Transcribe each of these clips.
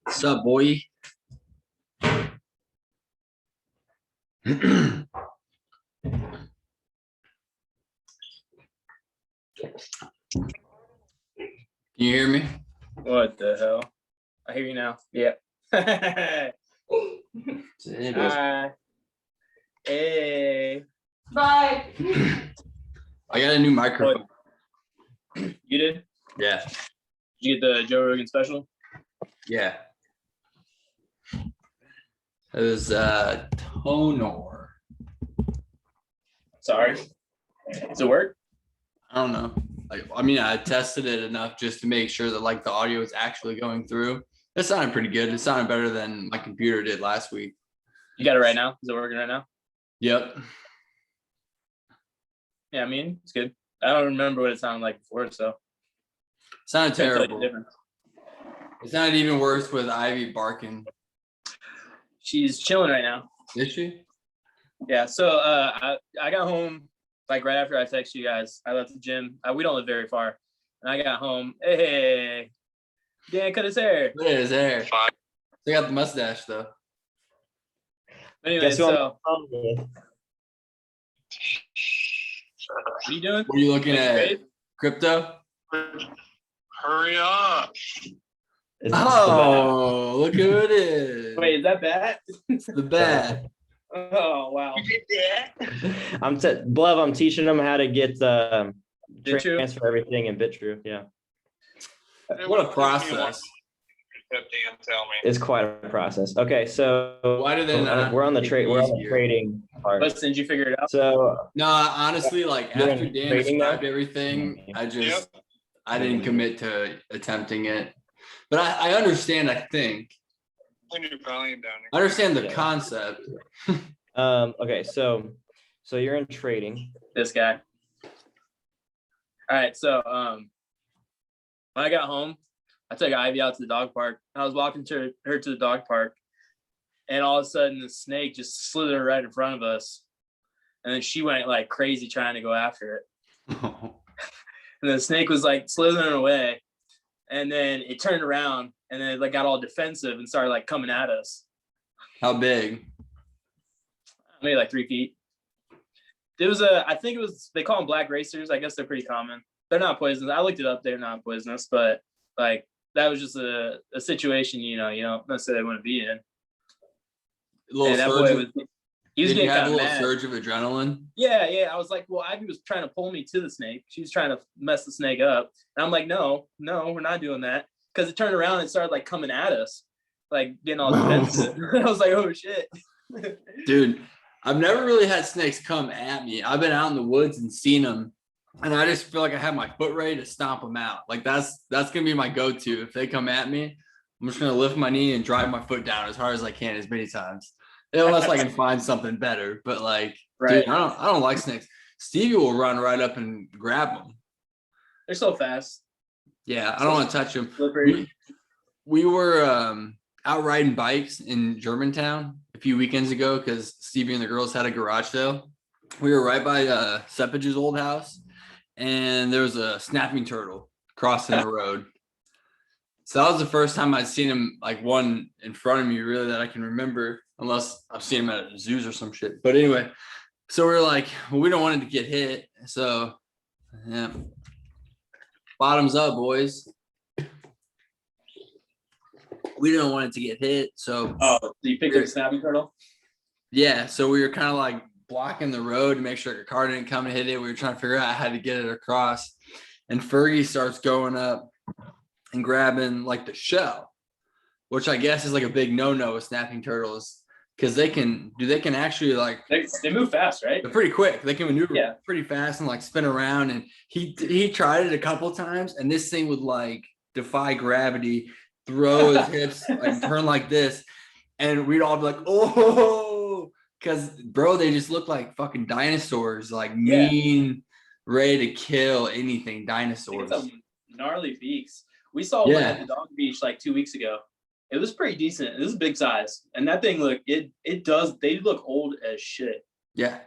What's up, boy? Can you hear me? What the hell? I hear you now. Yeah. Hey. Bye. I got a new microphone. You did? Yeah. Did you get the Joe Rogan special? Yeah. It was Tonor. Sorry. Does it work? I don't know. I mean, I tested it enough just to make sure that like the audio is actually going through. It sounded pretty good. It sounded better than my computer did last week. You got it right now? Is it working right now? Yep. Yeah, I mean, it's good. I don't remember what it sounded like before, so. It sounded terrible. Different. It sounded even worse with Ivy barking. She's chilling right now. Did she? Yeah, so I got home like right after I texted you guys. I left the gym. We don't live very far. And I got home. Hey, Dan cut his hair. Look at his hair. They got the mustache though. Anyway, so what are you doing? What are you looking at? Crypto? Hurry up. Oh, look who it is. Wait, is that bad? It's the bat. Oh, wow. You did that? I'm teaching them how to get BitTrue? transfer everything in BitTrue. Yeah. What a process. Dan, tell me. It's quite a process. Okay, so Why do they not we're on the make trade. it We're on the easier? trading part. But did you figure it out? So No, honestly, like You're after in Dan trading now? described everything, I didn't commit to attempting it. But I understand, I think. Put your volume down. I understand the concept. okay, so you're in trading. This guy. All right, so when I got home, I took Ivy out to the dog park. I was walking her to the dog park, and all of a sudden the snake just slithered right in front of us. And then she went like crazy trying to go after it. And the snake was like slithering away. And then it turned around and then it like got all defensive and started like coming at us. How big? Maybe like 3 feet. It was I think it was, they call them black racers. I guess they're pretty common. They're not poisonous. I looked it up. They're not poisonous, but like that was just a situation, you don't necessarily want to be in. And that boy he was getting kind of mad. Surge of adrenaline? Yeah. I was like, well, Ivy was trying to pull me to the snake. She was trying to mess the snake up. And I'm like, no, we're not doing that. Because it turned around and started like coming at us, like getting all defensive. I was like, oh shit. Dude, I've never really had snakes come at me. I've been out in the woods and seen them. And I just feel like I have my foot ready to stomp them out. Like that's gonna be my go-to. If they come at me, I'm just gonna lift my knee and drive my foot down as hard as I can, as many times, unless I can find something better. But like, right. Dude, I don't like snakes. Stevie will run right up and grab them. They're so fast. Yeah, I don't want to touch them. Slippery. We were out riding bikes in Germantown a few weekends ago because Stevie and the girls had a garage sale. We were right by Sepage's old house. And there was a snapping turtle crossing the road. So that was the first time I'd seen him, like one in front of me, really, that I can remember, unless I've seen him at zoos or some shit. But anyway, so we're like, well, we don't want it to get hit. So, yeah. Bottoms up, boys. We don't want it to get hit. So, you picked up a snapping turtle? Yeah. So we were kind of like blocking the road to make sure a car didn't come and hit it. We were trying to figure out how to get it across. And Fergie starts going up and grabbing like the shell, which I guess is like a big no-no with snapping turtles because they can actually like they move fast, right? They're pretty quick. They can maneuver pretty fast and like spin around. And he tried it a couple times, and this thing would like defy gravity, throw his hips, like turn like this, and we'd all be like, oh. Because, bro, they just look like fucking dinosaurs, like mean, ready to kill anything dinosaurs. Some gnarly beaks. We saw one at the dog beach like 2 weeks ago. It was pretty decent. It was a big size. And that thing they look old as shit. Yeah.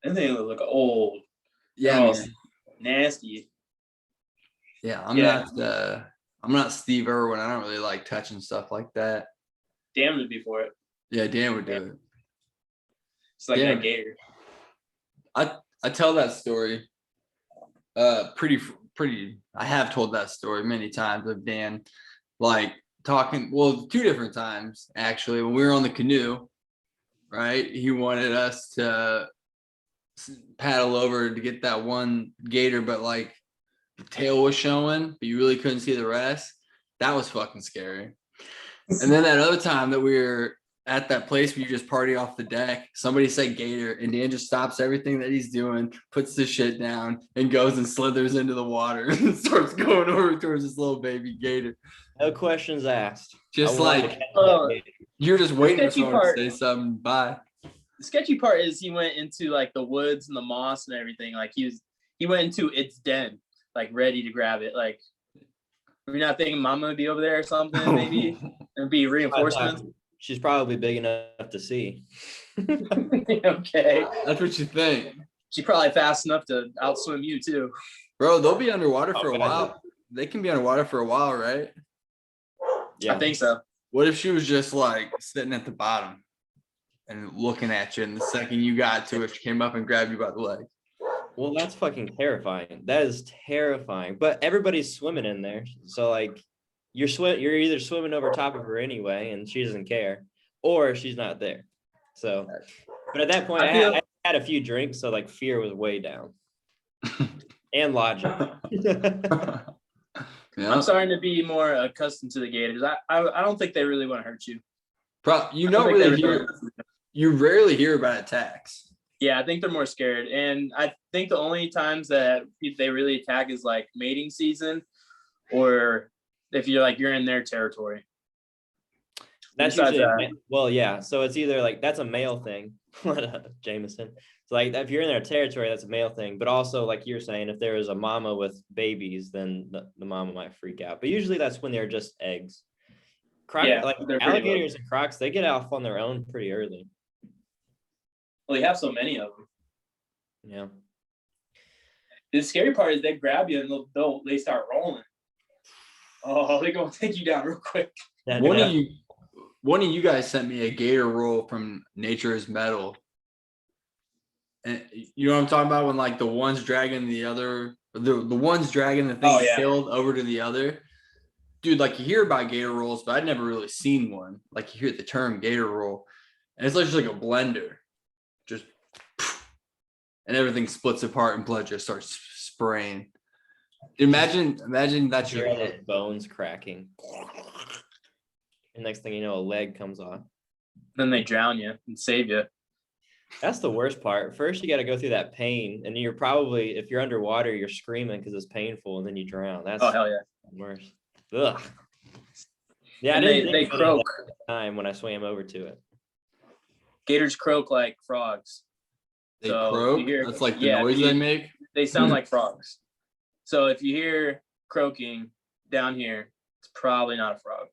That thing look old. Yeah, nasty. Yeah, Yeah. I'm not Steve Irwin. I don't really like touching stuff like that. Dan would be for it. Yeah, Dan would do it. It's like Yeah. that gator. I tell that story pretty I have told that story many times of Dan like talking, well, two different times actually. When we were on the canoe, right? He wanted us to paddle over to get that one gator, but like the tail was showing, but you really couldn't see the rest. That was fucking scary. And then that other time that we were at that place where you just party off the deck, somebody said gator, and Dan just stops everything that he's doing, puts the shit down, and goes and slithers into the water and starts going over towards this little baby gator. No questions asked. Just I wanted like to catch that gator. you're just waiting for sketchy someone part- to say something. Bye. The sketchy part is he went into like the woods and the moss and everything. Like he went into its den, like ready to grab it. Like we're not thinking Mama would be over there or something, maybe and be reinforcements. She's probably big enough to see. Okay. That's what you think. She's probably fast enough to outswim you too. Bro, they'll be underwater for a Okay. while. They can be underwater for a while, right? Yeah. I think so. What if she was just like sitting at the bottom and looking at you, and the second you got to it, she came up and grabbed you by the leg? Well, that's fucking terrifying. That is terrifying. But everybody's swimming in there, so like you're either swimming over top of her anyway, and she doesn't care, or she's not there. So, but at that point, I had a few drinks, so like fear was way down, and logic. Yeah. I'm starting to be more accustomed to the gators. I don't think they really want to hurt you. You I don't think they really hear. You rarely hear about attacks. Yeah, I think they're more scared. And I think the only times that they really attack is like mating season or if you're in their territory. That's Besides usually well, yeah. So it's either like that's a male thing, Jameson. So like if you're in their territory, that's a male thing. But also, like you're saying, if there is a mama with babies, then the mama might freak out. But usually that's when they're just eggs. Yeah, like they're pretty alligators and crocs, they get off on their own pretty early. Well, you have so many of them. Yeah. The scary part is they grab you and they start rolling. Oh, they're gonna take you down real quick. One of you guys sent me a gator roll from Nature is Metal. And you know what I'm talking about, when like the one's dragging the one's dragging the thing killed over to the other. Dude, like you hear about gator rolls, but I'd never really seen one. Like you hear the term gator roll, and it's just like a blender. Just and everything splits apart and blood just starts spraying. Imagine that's your Hear those bones cracking. And next thing you know, a leg comes off. Then they drown you and save you. That's the worst part. First, you got to go through that pain, and you're probably, if you're underwater, you're screaming because it's painful, and then you drown. That's hell yeah. worse. Ugh. Yeah, And they croak. Time when I swam over to it. Gators croak like frogs. They So, croak. you hear- That's like the yeah, noise they make. They sound like frogs. So if you hear croaking down here, it's probably not a frog.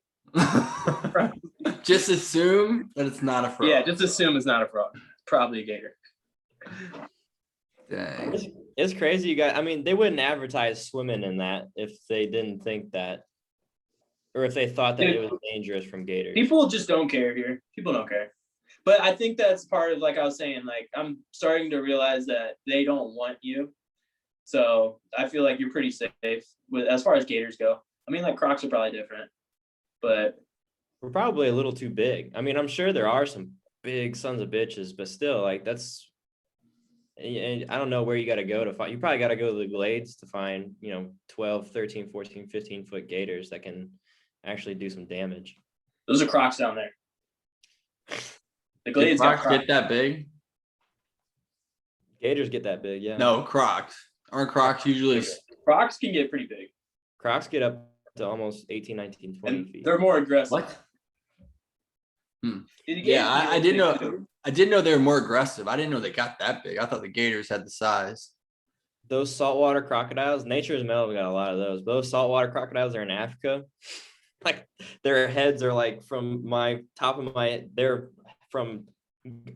Just assume that it's not a frog. Yeah, just assume it's not a frog. Probably a gator. Dang. It's crazy, you guys. I mean, they wouldn't advertise swimming in that if they didn't think that, or if they thought that it was dangerous from gators. People just don't care here. People don't care. But I think that's part of, like I was saying, like I'm starting to realize that they don't want you. So I feel like you're pretty safe with as far as gators go. I mean, like crocs are probably different, but We're probably a little too big. I mean, I'm sure there are some big sons of bitches, but still, like that's, and I don't know where you got to go to find. You probably got to go to the glades to find, 12, 13, 14, 15-foot gators that can actually do some damage. those are crocs down there. The Did glades got Crocs crocs. get that big? Gators get that big, yeah. No, Crocs. Aren't Crocs usually? Crocs can get pretty big. Crocs get up to almost 18, 19, 20 And feet. they're more aggressive. What? The Yeah, gators I get didn't big know. too. I didn't know they were more aggressive. I didn't know they got that big. I thought the gators had the size. Those saltwater crocodiles, Nature's Metal got a lot of those. Those saltwater crocodiles are in Africa. Like their heads are like from my top of my, they're from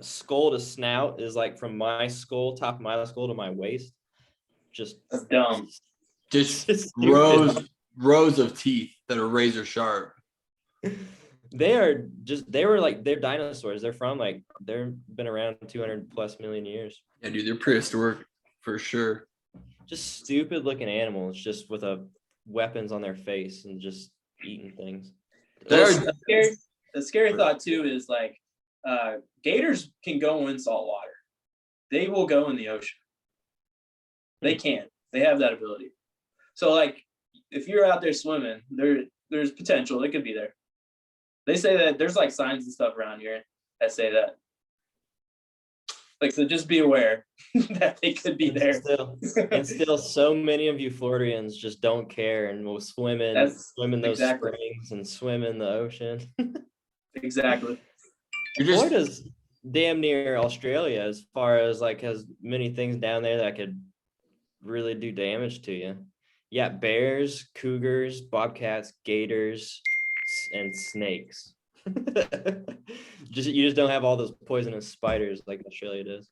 skull to snout is like from my skull, top of my skull to my waist. Just That's dumb. Just Just stupid. rows of teeth that are razor sharp. They're they're dinosaurs. They're been around 200 plus million years. Yeah, dude, they're prehistoric for sure. Just stupid looking animals, just with weapons on their face and just eating things. The scary thought too is like gators can go in salt water. They will go in the ocean. They can. They have that ability. So like if you're out there swimming, there's potential. It could be there. They say that there's like signs and stuff around here that say that. Like, so just be aware that they could be there. And still so many of you Floridians just don't care and will swim in those springs and swim in the ocean. Exactly. Florida's damn near Australia as far as like has many things down there that could really do damage to you. Yeah, bears, cougars, bobcats, gators, and snakes. You just don't have all those poisonous spiders like Australia does.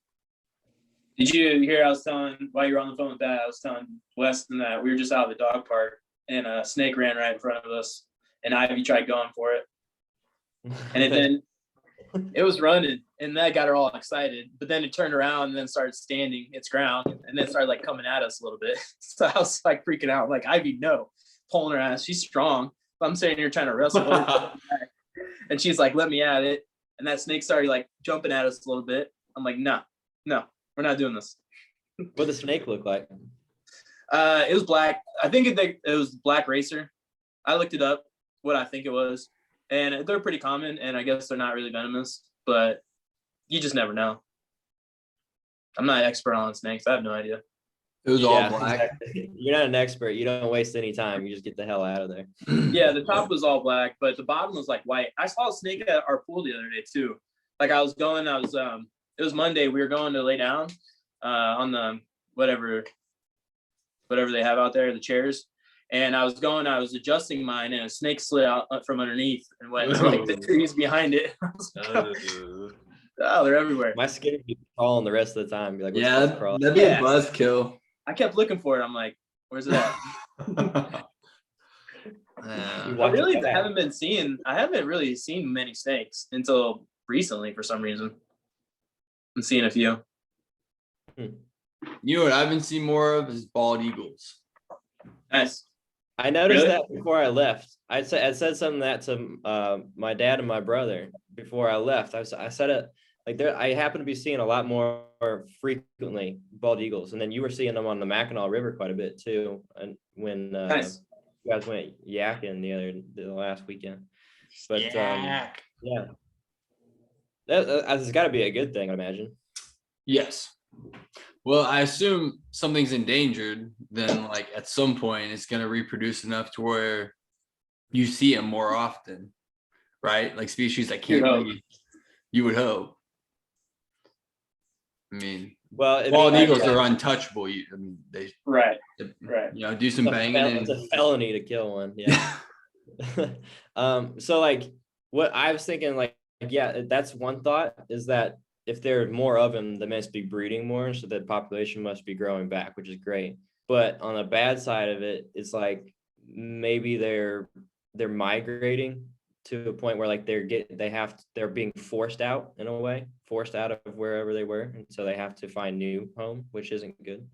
Did you hear I was telling while you were on the phone with that, I was telling Weston that we were just out at the dog park and a snake ran right in front of us and Ivy tried going for it. And it was running and that got her all excited, but then it turned around and then started standing its ground and then started like coming at us a little bit. So I was like freaking out, like Ivy, no, pulling her ass. She's strong. But I'm sitting here trying to wrestle her. And she's like, let me at it. And that snake started like jumping at us a little bit. I'm like, no, we're not doing this. What did the snake look like? It was black. I think it was black racer. I looked it up, what I think it was. And they're pretty common. And I guess they're not really venomous, but you just never know. I'm not an expert on snakes. I have no idea. It was all black. Exactly. You're not an expert. You don't waste any time. You just get the hell out of there. Yeah, the top was all black, but the bottom was like white. I saw a snake at our pool the other day too. Like it was Monday. We were going to lay down on the whatever they have out there, the chairs. And I was adjusting mine and a snake slid out from underneath and went to like the trees behind it. Oh, they're everywhere. My skin would be crawling the rest of the time. Be like, yeah, that'd be a buzzkill. I kept looking for it. I'm like, where's it at? I haven't really seen many snakes until recently for some reason. I'm seeing a few. You know what I've been seeing more of is bald eagles. Nice. I noticed that before I left. I said something that to my dad and my brother before I left. I said it like there. I happen to be seeing a lot more frequently bald eagles, and then you were seeing them on the Mackinac River quite a bit too. And when nice. you guys went yakking the last weekend, but yeah, that's got to be a good thing, I imagine. Yes. Well, I assume something's endangered, then like at some point it's going to reproduce enough to where you see them more often, right? Like species that can't leave. You would hope. I mean, bald eagles are untouchable. Right. You know, do some banging. It's a felony to kill one. Yeah. So like what I was thinking, like, yeah, that's one thought is that if there are more of them, they must be breeding more, so the population must be growing back, which is great. But on the bad side of it, it's like maybe they're migrating to a point where like they're being forced out in a way, forced out of wherever they were, and so they have to find new home, which isn't good.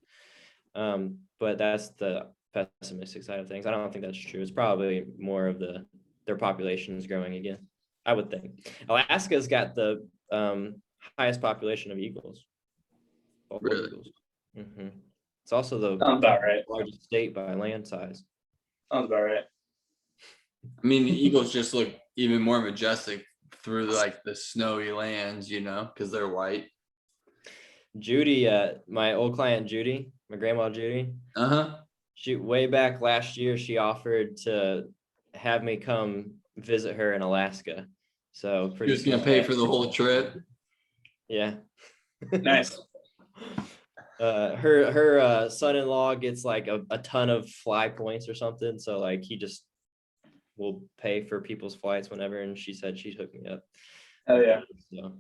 But that's the pessimistic side of things. I don't think that's true. It's probably more of their population is growing again, I would think. Alaska's got the highest population of eagles. Really? Eagles. Mm-hmm. It's also the largest state by land size. Sounds about right. I mean, the eagles just look even more majestic through like the snowy lands, you know, because they're white. Judy, my old client Judy, my grandma Judy. She way back last year, she offered to have me come visit her in Alaska. So pretty. She was gonna pay for the whole trip. Yeah. Nice. Her son-in-law gets like a ton of fly points or something. So like he just will pay for people's flights whenever. And she said she'd hook me up. Oh yeah. So,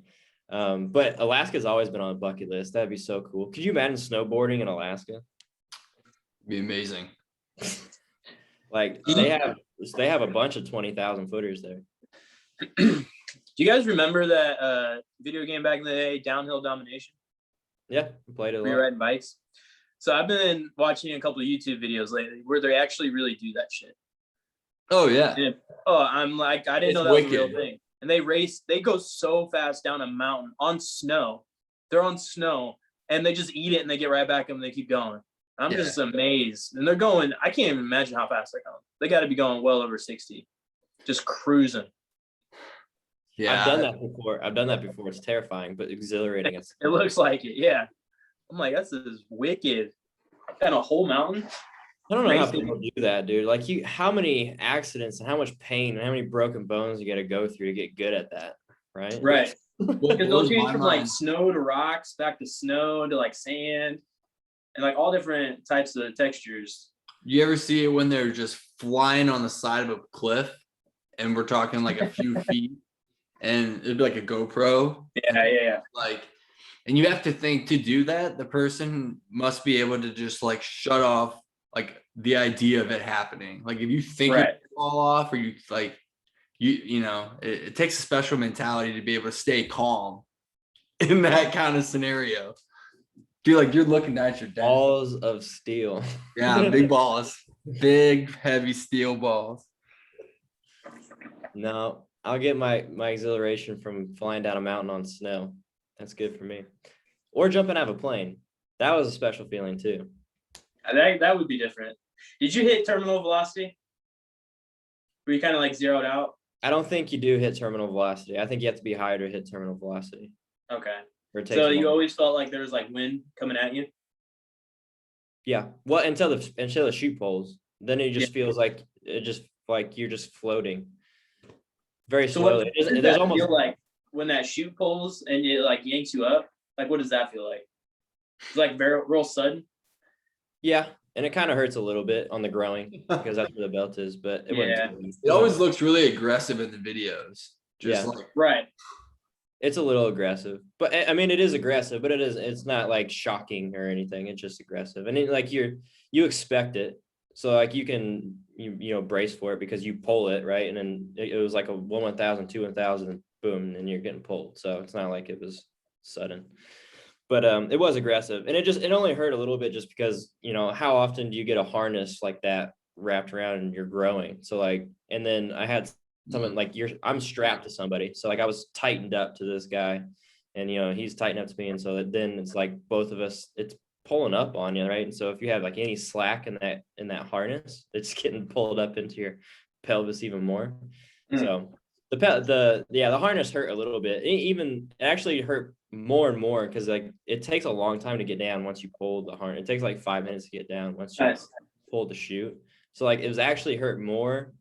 but Alaska's always been on a bucket list. That'd be so cool. Could you imagine snowboarding in Alaska? Be amazing. Like they have a bunch of 20,000 footers there. Do you guys remember that video game back in the day, Downhill Domination? Yeah, we played it a Were you lot. riding bikes? So I've been watching a couple of YouTube videos lately where they actually really do that shit. Oh yeah. And, I'm like, I didn't It's know that was a real wicked. thing. And they go so fast down a mountain on snow. They're on snow and they just eat it and they get right back up and they keep going. I'm Yeah. just amazed. And they're going, I can't even imagine how fast they're going. They got to be going well over 60, just cruising. Yeah. I've done that before. It's terrifying, but exhilarating. It looks like it. Yeah. I'm like, that's just wicked. Kind of whole mountain. I don't know how Racing. people do that, dude. Like how many accidents and how much pain and how many broken bones you got to go through to get good at that, right? Right. What Because they'll blows change my from mind- like snow to rocks, back to snow to like sand, and like all different types of textures. You ever see it when they're just flying on the side of a cliff, and we're talking like a few feet, and it'd be like a GoPro, Yeah. like, and you have to think to do that, the person must be able to just like shut off like the idea of it happening. Like if you think Right. it fall off, or you like, you know, it takes a special mentality to be able to stay calm in that kind of scenario. You're like, you're looking at your dad. Balls of steel. Yeah, big balls, big heavy steel balls. No, I'll get my exhilaration from flying down a mountain on snow. That's good for me. Or jumping out of a plane. That was a special feeling too. That would be different. Did you hit terminal velocity? Were you kind of like zeroed out? I don't think you do hit terminal velocity. I think you have to be higher to hit terminal velocity. Okay. Or it takes So a you while. always felt like there was like wind coming at you? Yeah. Well, until the chute poles, then it just feels like you're just floating very So what slowly. does There's that almost feel like when that chute pulls and it like yanks you up? Like, what does that feel like? It's like very real sudden. yeah, and it kind of hurts a little bit on the growing because that's where the belt is, but it Yeah. wouldn't. It always looks really aggressive in the videos. Just Yeah. like, Right. It's a little aggressive, but I mean, it is aggressive, but it's not like shocking or anything. It's just aggressive. And like you expect it. So like you can, you know, brace for it because you pull it, right. And then it was like a 1,000, 2,000, boom, and you're getting pulled. So it's not like it was sudden, but it was aggressive. And it only hurt a little bit just because, you know, how often do you get a harness like that wrapped around and you're growing? So like, and then I had someone like I'm strapped to somebody. So like I was tightened up to this guy and, you know, he's tightened up to me. And so then it's like both of us, it's pulling up on you. Right. And so if you have like any slack in that harness, it's getting pulled up into your pelvis even more. So the harness hurt a little bit. It actually hurt more and more because like it takes a long time to get down once you pull the harness. It takes like 5 minutes to get down once you pull the chute. So like it was actually hurt more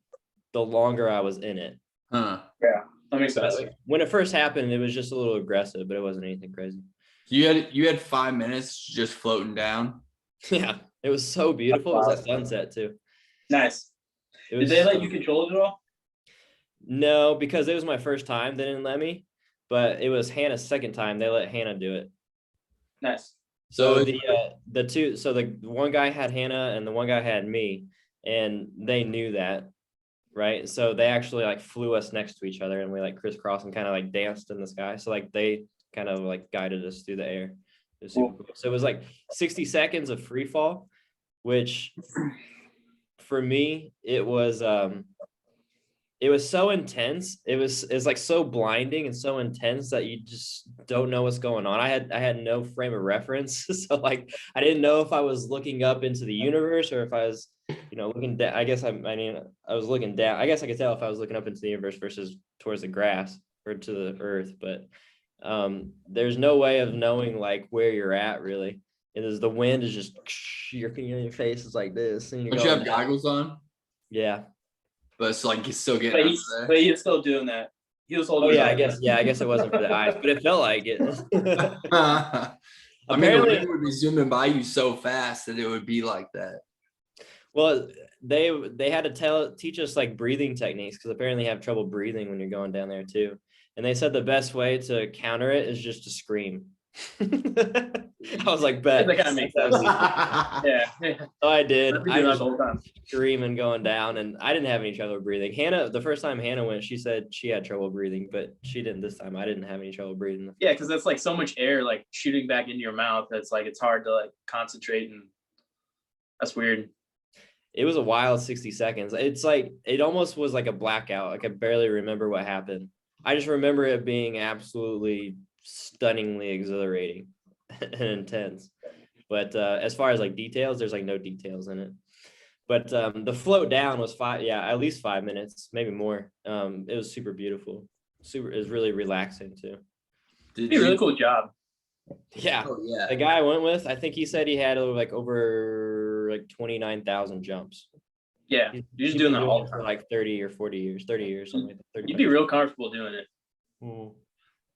the longer I was in it. huh. Yeah. That makes sense. Like, when it first happened, it was just a little aggressive, but it wasn't anything crazy. You had 5 minutes just floating down. Yeah, it was so beautiful. It was at sunset too. Nice. It Did was they let you control it at all? No, because it was my first time. They didn't let me, but it was Hannah's second time. They let Hannah do it. Nice. So the one guy had Hannah and the one guy had me, and they knew that, right? So they actually like flew us next to each other, and we like crisscrossed and kind of like danced in the sky. So like they kind of like guided us through the air. It was super cool. So it was like 60 seconds of free fall, which for me it was so intense. It's like so blinding and so intense that you just don't know what's going on. I had no frame of reference. So like, I didn't know if I was looking up into the universe or if I was, you know, looking down. I was looking down. I guess I could tell if I was looking up into the universe versus towards the grass or to the earth, but there's no way of knowing like where you're at really. It is, the wind is just, your face is like this. And Don't you have goggles on? Yeah. But it's like you're still getting But he was still doing that. He was holding. Oh yeah, I guess it wasn't for the eyes, but it felt like it. I mean, the Apparently, wind would be zooming by you so fast that it would be like that. well, they had to teach us like breathing techniques because apparently you have trouble breathing when you're going down there too. And they said the best way to counter it is just to scream. I was like, bet. That kind of makes sense. Yeah. So I did. I've been I doing that just the whole time. screaming going down, and I didn't have any trouble breathing. Hannah, the first time Hannah went, she said she had trouble breathing, but she didn't this time. I didn't have any trouble breathing. Yeah, because that's like so much air like shooting back into your mouth. That's like it's hard to like concentrate, and that's weird. It was a wild 60 seconds. It's like it almost was like a blackout. Like I barely remember what happened. I just remember it being absolutely stunningly exhilarating and intense. But as far as like details, there's like no details in it. But the float down was at least 5 minutes, maybe more. It was super beautiful. It was really relaxing too. It'd be a really cool job. Yeah. Oh, yeah. The guy I went with, I think he said he had like over like 29,000 jumps. Yeah, you're just doing that all the for time. like 30 or 40 years, 30 years, something like that. 30 You'd be real comfortable doing it.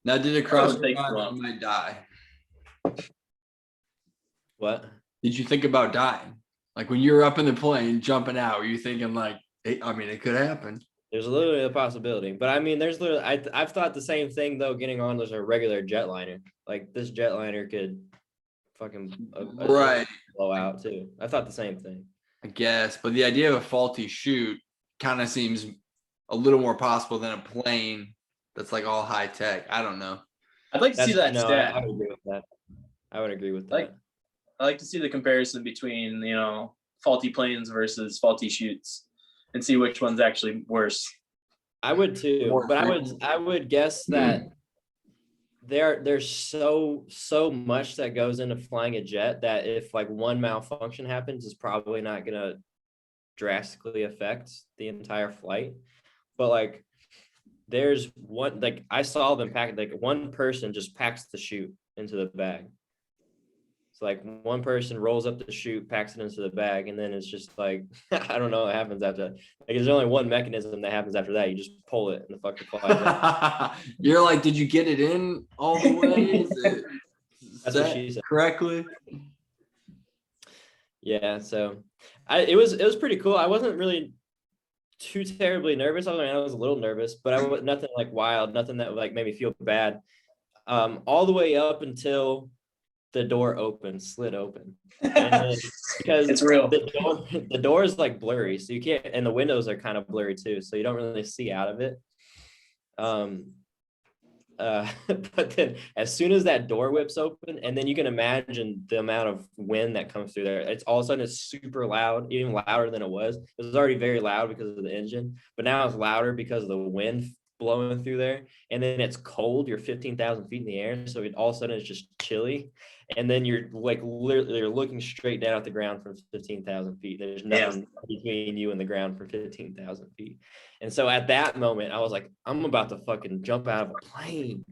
Now, did it cross That your would take mind that long. you might die? What? Did you think about dying? Like when you were up in the plane jumping out, were you thinking like, I mean, it could happen. There's literally a possibility, but I mean, there's literally I've thought the same thing though. Getting on as a regular jetliner, like this jetliner could fucking Right. blow out too. I thought the same thing. I guess, but the idea of a faulty chute kind of seems a little more possible than a plane that's like all high tech. I don't know. I'd like to see that No, stat. I would agree with that. I would agree with that. Like- I like to see the comparison between faulty planes versus faulty chutes, and see which one's actually worse. I would too, More but frequent. I would guess that there's so much that goes into flying a jet that if like one malfunction happens, it's probably not gonna drastically affect the entire flight. But like there's one, like I saw them pack, like one person just packs the chute into the bag. It's like one person rolls up the chute, packs it into the bag, and then it's just like I don't know what happens after that. Like there's only one mechanism that happens after that. You just pull it and the fucker flies out. You're like, did you get it in all the way? Is it That's what set she said. correctly? Yeah, so it was pretty cool. I wasn't really too terribly nervous. I was a little nervous, but I was nothing like wild, nothing that like made me feel bad. All the way up until the door slid open. And then, because It's real. The door is like blurry, so you can't, and the windows are kind of blurry too, so you don't really see out of it. But then as soon as that door whips open, and then you can imagine the amount of wind that comes through there, it's all of a sudden it's super loud, even louder than it was. It was already very loud because of the engine, but now it's louder because of the wind blowing through there. And then it's cold, you're 15,000 feet in the air, so all of a sudden it's just chilly. And then you're like literally you're looking straight down at the ground from 15,000 feet. There's nothing between you and the ground for 15,000 feet. And so at that moment, I was like, I'm about to fucking jump out of a plane.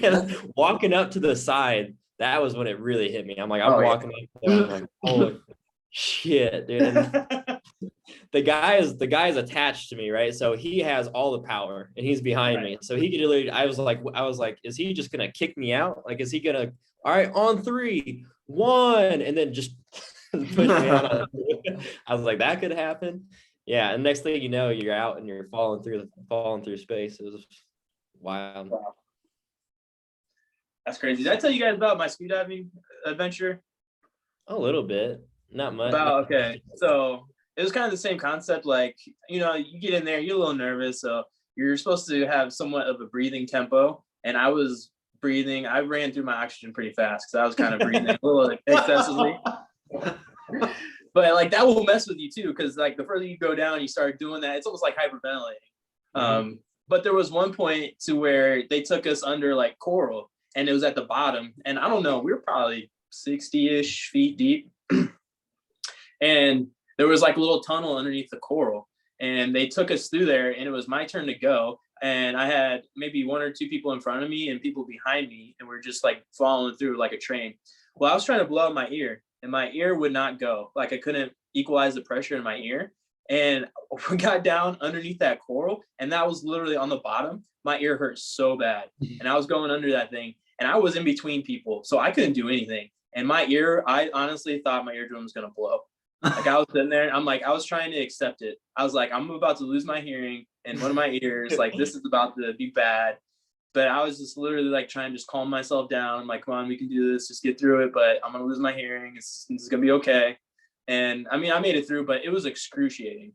And walking up to the side, that was when it really hit me. I'm like, I'm walking up there, I'm like, holy shit, dude. And the guy is attached to me, right? So he has all the power and he's behind me. So he could literally, I was like, is he just gonna kick me out? Like, is he gonna, all right, on 3, 1, and then just push me out? I was like, that could happen. Yeah, and next thing you know, you're out and you're falling through space. It was wild. That's crazy. Did I tell you guys about my skydiving adventure? A little bit, not much. Okay, so it was kind of the same concept. Like, you get in there, you're a little nervous, so you're supposed to have somewhat of a breathing tempo. And I was breathing. I ran through my oxygen pretty fast because I was kind of breathing a little excessively. But like that will mess with you too, because like the further you go down, you start doing that. It's almost like hyperventilating. But there was one point to where they took us under like coral, and it was at the bottom. And I don't know, we were probably 60-ish feet deep, and there was like a little tunnel underneath the coral, and they took us through there, and it was my turn to go. And I had maybe 1 or 2 people in front of me and people behind me, and we're just like following through like a train. Well, I was trying to blow out my ear, and my ear would not go. Like I couldn't equalize the pressure in my ear. And we got down underneath that coral, and that was literally on the bottom. My ear hurt so bad. And I was going under that thing, and I was in between people, so I couldn't do anything. And my ear, I honestly thought my eardrum was gonna blow. Like I was sitting there, and I'm like, I was trying to accept it. I was like, I'm about to lose my hearing in one of my ears. Like this is about to be bad. But I was just literally like trying to just calm myself down. I'm like, come on, we can do this. Just get through it. But I'm gonna lose my hearing. It's gonna be okay. And I mean, I made it through, but it was excruciating.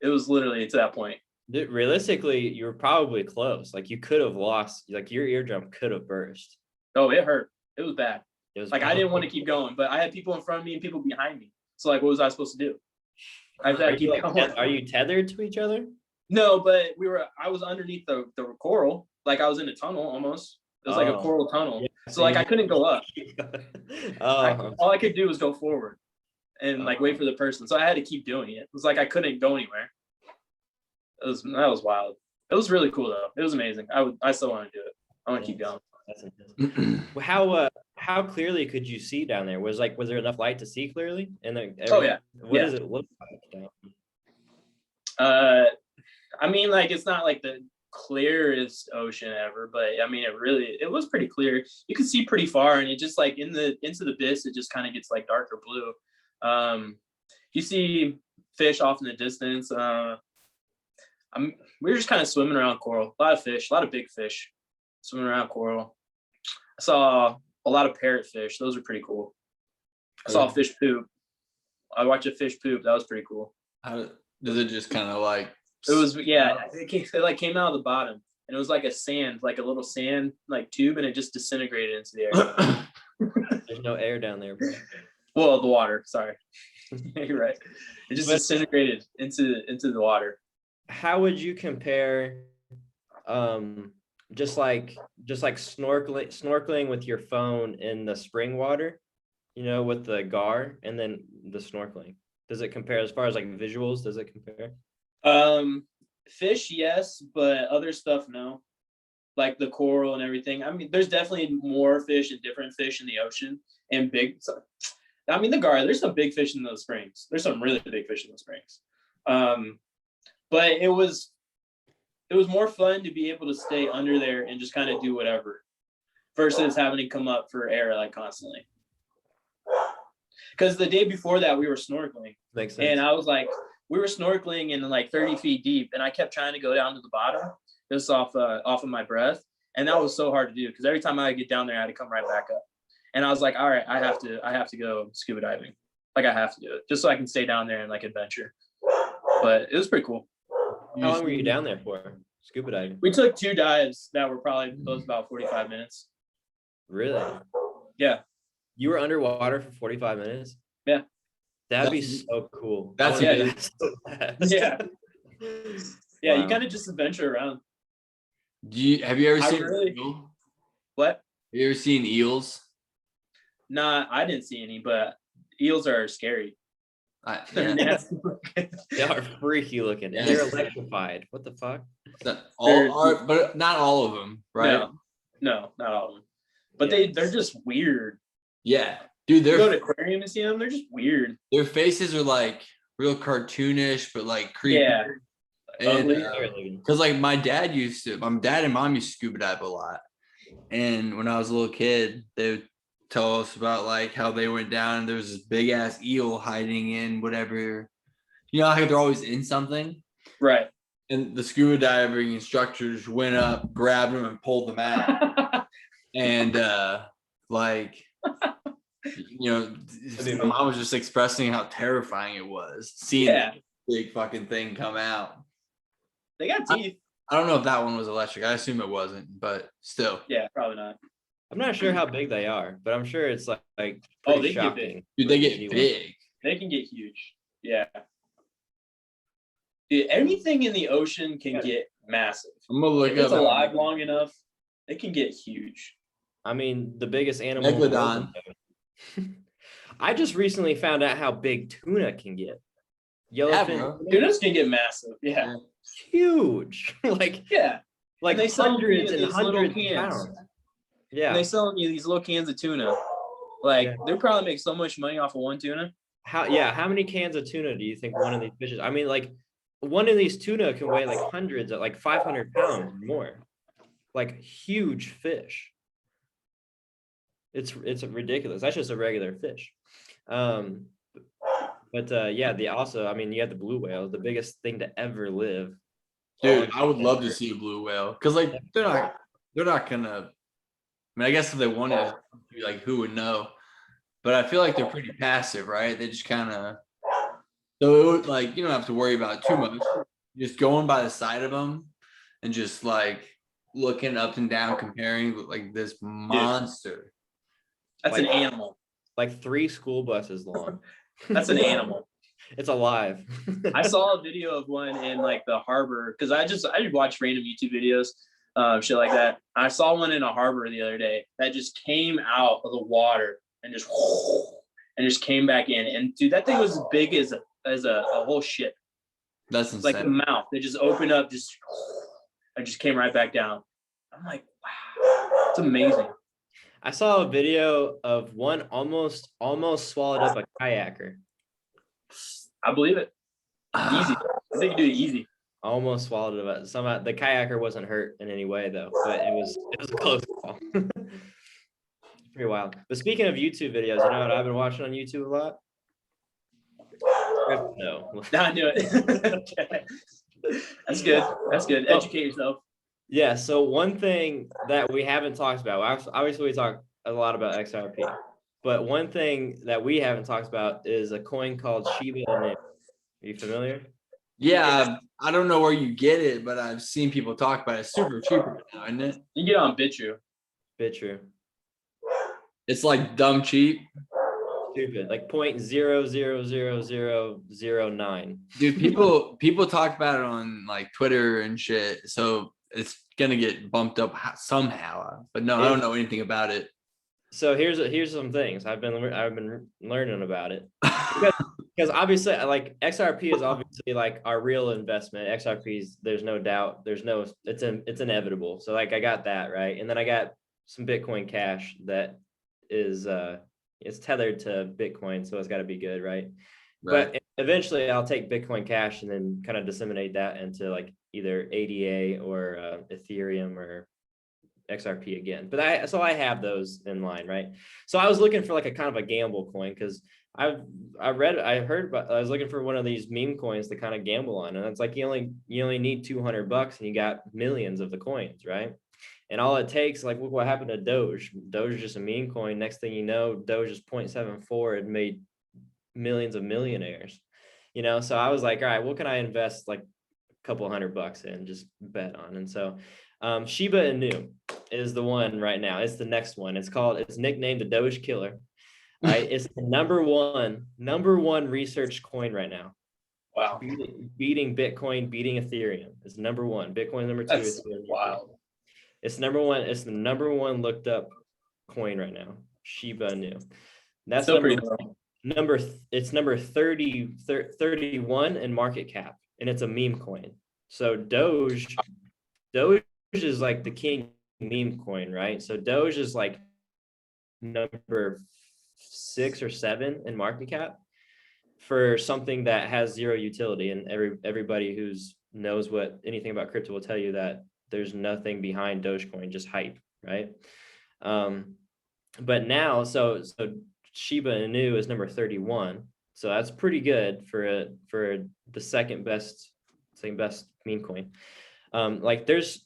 It was literally to that point. Realistically, you were probably close. Like you could have lost. Like your eardrum could have burst. Oh, it hurt. It was bad. It was Like I didn't want to keep going, but I had people in front of me and people behind me. So like, what was I supposed to do? I had to keep going. Are you tethered to each other? No, but I was underneath the coral. Like I was in a tunnel almost. It was like a coral tunnel. Yeah, so like I couldn't go up. Oh, All I could do was go forward and like wait for the person. So I had to keep doing it. It was like I couldn't go anywhere. That was wild. It was really cool though. It was amazing. I still want to do it. I want to keep going. that's intense. How clearly could you see down there? Was there enough light to see clearly? And then Oh, yeah. What does it look like down? I mean, like it's not like the clearest ocean ever, but I mean it was pretty clear. You could see pretty far, and it just like into the abyss, it just kind of gets like darker blue. You see fish off in the distance. We were just kind of swimming around coral. A lot of fish, a lot of big fish swimming around coral. I saw a lot of parrotfish. Those were pretty cool. I saw a fish poop. I watched a fish poop. That was pretty cool. How does it just kind of like? It was it came out of the bottom, and it was like a little sand like tube, and it just disintegrated into the air. There's no air down there, bro. Well, the water. Sorry, you're right. It just disintegrated into the water. How would you compare, just like snorkeling with your phone in the spring water, with the gar, and then the snorkeling? Does it compare as far as like visuals? Does it compare? Fish, yes, but other stuff, no. Like the coral and everything. I mean, there's definitely more fish and different fish in the ocean and big. I mean, the gar, there's some big fish in those springs. There's some really big fish in those springs. But it was more fun to be able to stay under there and just kind of do whatever versus having to come up for air like constantly. Because the day before that, we were snorkeling. Makes sense. And I was like, we were snorkeling in like 30 feet deep, and I kept trying to go down to the bottom just off of my breath. And that was so hard to do because every time I would get down there, I had to come right back up. And I was like, all right, I have to go scuba diving. Like I have to do it just so I can stay down there and like adventure. But it was pretty cool. How long were you down there for? Scuba diving? We took 2 dives that were probably both about 45 minutes. Really? Yeah. You were underwater for 45 minutes? Yeah. That'd be so cool. That's Yeah. Yeah. Yeah, Wow. you kind of just adventure around. Have you ever I seen really- an eel? What? Have you ever seen eels? Nah, I didn't see any, but eels are scary. They're Yeah. nasty. They are freaky looking. And they're electrified. What the fuck? But not all of them, right? No, not all of them. But Yeah. they're just weird. Yeah, dude, You go to aquarium and see them, they're just weird. their faces are like real cartoonish, but like creepy. Yeah. And Ugly. because like my dad and mom used to scuba dive a lot, and when I was a little kid, they would tell us about like how they went down and there was this big ass eel hiding in whatever, how they're always in something. Right. And the scuba diving instructors went up, grabbed them, and pulled them out. And my mom was just expressing how terrifying it was seeing that big fucking thing come out. They got teeth. I don't know if that one was electric. I assume it wasn't, but still. Yeah, probably not. I'm not sure how big they are, but I'm sure it's like Oh, pretty they get shocking. big. Dude, they get big. They can get huge. Yeah. Dude, anything in the ocean can get massive. I'm gonna look If it's up. alive long enough, it can get huge. I mean, the biggest animal. in the world. I just recently found out how big tuna can get. Yellowfin, bro. Tunas can get massive. Yeah. huge. like Yeah. like they sell them hundreds in and these little hundreds of cans. pounds. And Yeah. they selling you these little cans of tuna. Like Yeah. they probably make so much money off of one tuna. How many cans of tuna do you think one of these fishes? I mean, like one of these tuna can weigh like hundreds of like 500 pounds or more. Like huge fish. It's ridiculous. That's just a regular fish. But I mean, you have the blue whale, the biggest thing to ever live. Dude, I would love to see a blue whale because like they're not they're not gonna. I mean, I guess if they wanted to, like, who would know? But I feel like they're pretty passive, right? They just kind of. So like, you don't have to worry about it too much. Just going by the side of them, and just like looking up and down, comparing like this monster. That's an animal. Like 3 school buses long. That's an animal. It's alive. I saw a video of one in like the harbor because I just watch random YouTube videos, shit like that. I saw one in a harbor the other day that just came out of the water and just came back in. And dude, that thing was as big as a whole ship. That's insane. Like the mouth. They just opened up, and just came right back down. I'm like, wow, it's amazing. I saw a video of one almost swallowed up a kayaker. I believe it. Easy. I think you do it easy. Almost swallowed it up. Somehow the kayaker wasn't hurt in any way though, but it was a close call. Pretty wild. But speaking of YouTube videos, you know what I've been watching on YouTube a lot? No. I knew it. Okay. That's good. That's good. Educate yourself. Yeah. So one thing that we haven't talked about, obviously we talk a lot about XRP, but one thing that we haven't talked about is a coin called Shiba Inu. Are you familiar? Yeah, I don't know where you get it, but I've seen people talk about it. It's super cheap right now, isn't it? You get on BitTrue. BitTrue. It's like dumb cheap. Stupid, like 0.000009. Dude, people talk about it on like Twitter and shit, so it's gonna get bumped up somehow. But no, I don't know anything about it. So here's some things I've been learning about it because obviously like XRP is obviously like our real investment. XRP's there's no doubt it's inevitable. So like I got that right, and then I got some Bitcoin Cash that is it's tethered to Bitcoin, so it's got to be good, right? But eventually I'll take Bitcoin Cash and then kind of disseminate that into like either ADA or Ethereum or XRP again. But I have those in line, right? So I was looking for like a kind of a gamble coin because I was looking for one of these meme coins to kind of gamble on, and it's like you only need $200 and you got millions of the coins, right? And all it takes, like, look what happened to Doge. Doge is just a meme coin. Next thing you know, Doge is 0.74. It made millions of millionaires, you know? So I was like, all right, what can I invest like a couple $100 in, just bet on? And so Shiba Inu is the one right now. It's the next one. It's nicknamed the Doge Killer, right? It's the number one research coin right now. Wow. Beating Bitcoin, beating Ethereum. It's number one. Bitcoin number 2. That's Ethereum. wild. It's number one. It's the number one looked up coin right now. Shiba Inu. That's Still it's number 31 in market cap, and it's a meme coin. So Doge is like the king meme coin, right? So Doge is like number 6 or 7 in market cap for something that has zero utility. And everybody who's knows what anything about crypto will tell you that there's nothing behind Dogecoin, just hype, right? But now, so Shiba Inu is number 31, so that's pretty good for the second best meme coin. Like there's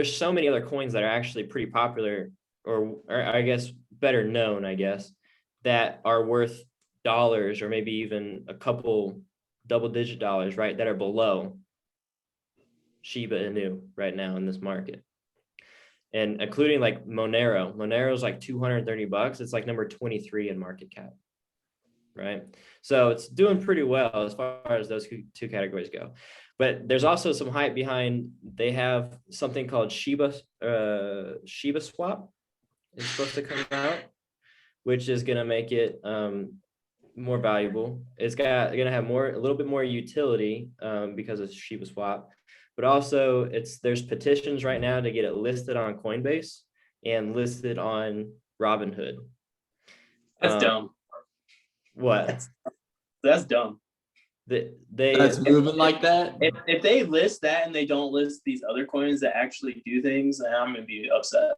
so many other coins that are actually pretty popular, or I guess better known, I guess, that are worth dollars or maybe even a couple double-digit dollars, right? That are below Shiba Inu right now in this market, and including like Monero. Monero's like $230. It's like number 23 in market cap, right? So it's doing pretty well as far as those two categories go. But there's also some hype behind. They have something called Shiba Swap. It's supposed to come out, which is going to make it more valuable. It's going to have a little bit more utility because of Shiba Swap. But also there's petitions right now to get it listed on Coinbase and listed on Robinhood. That's dumb. What? That's dumb. That's moving like that. If they list that and they don't list these other coins that actually do things, I'm gonna be upset.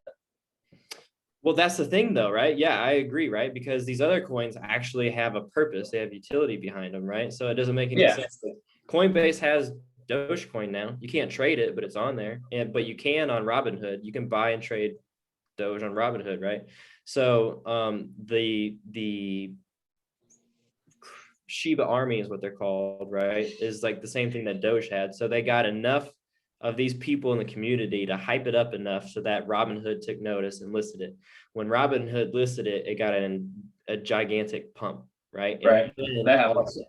Well, that's the thing though, right? Yeah, I agree, right? Because these other coins actually have a purpose. They have utility behind them, right? So it doesn't make any sense. Coinbase has Dogecoin now. You can't trade it, but it's on there. But you can on Robinhood. You can buy and trade Doge on Robinhood, right? So the Shiba Army is what they're called, right? Is like the same thing that Doge had. So they got enough of these people in the community to hype it up enough so that Robinhood took notice and listed it. When Robinhood listed it, it got a gigantic pump, right? Right.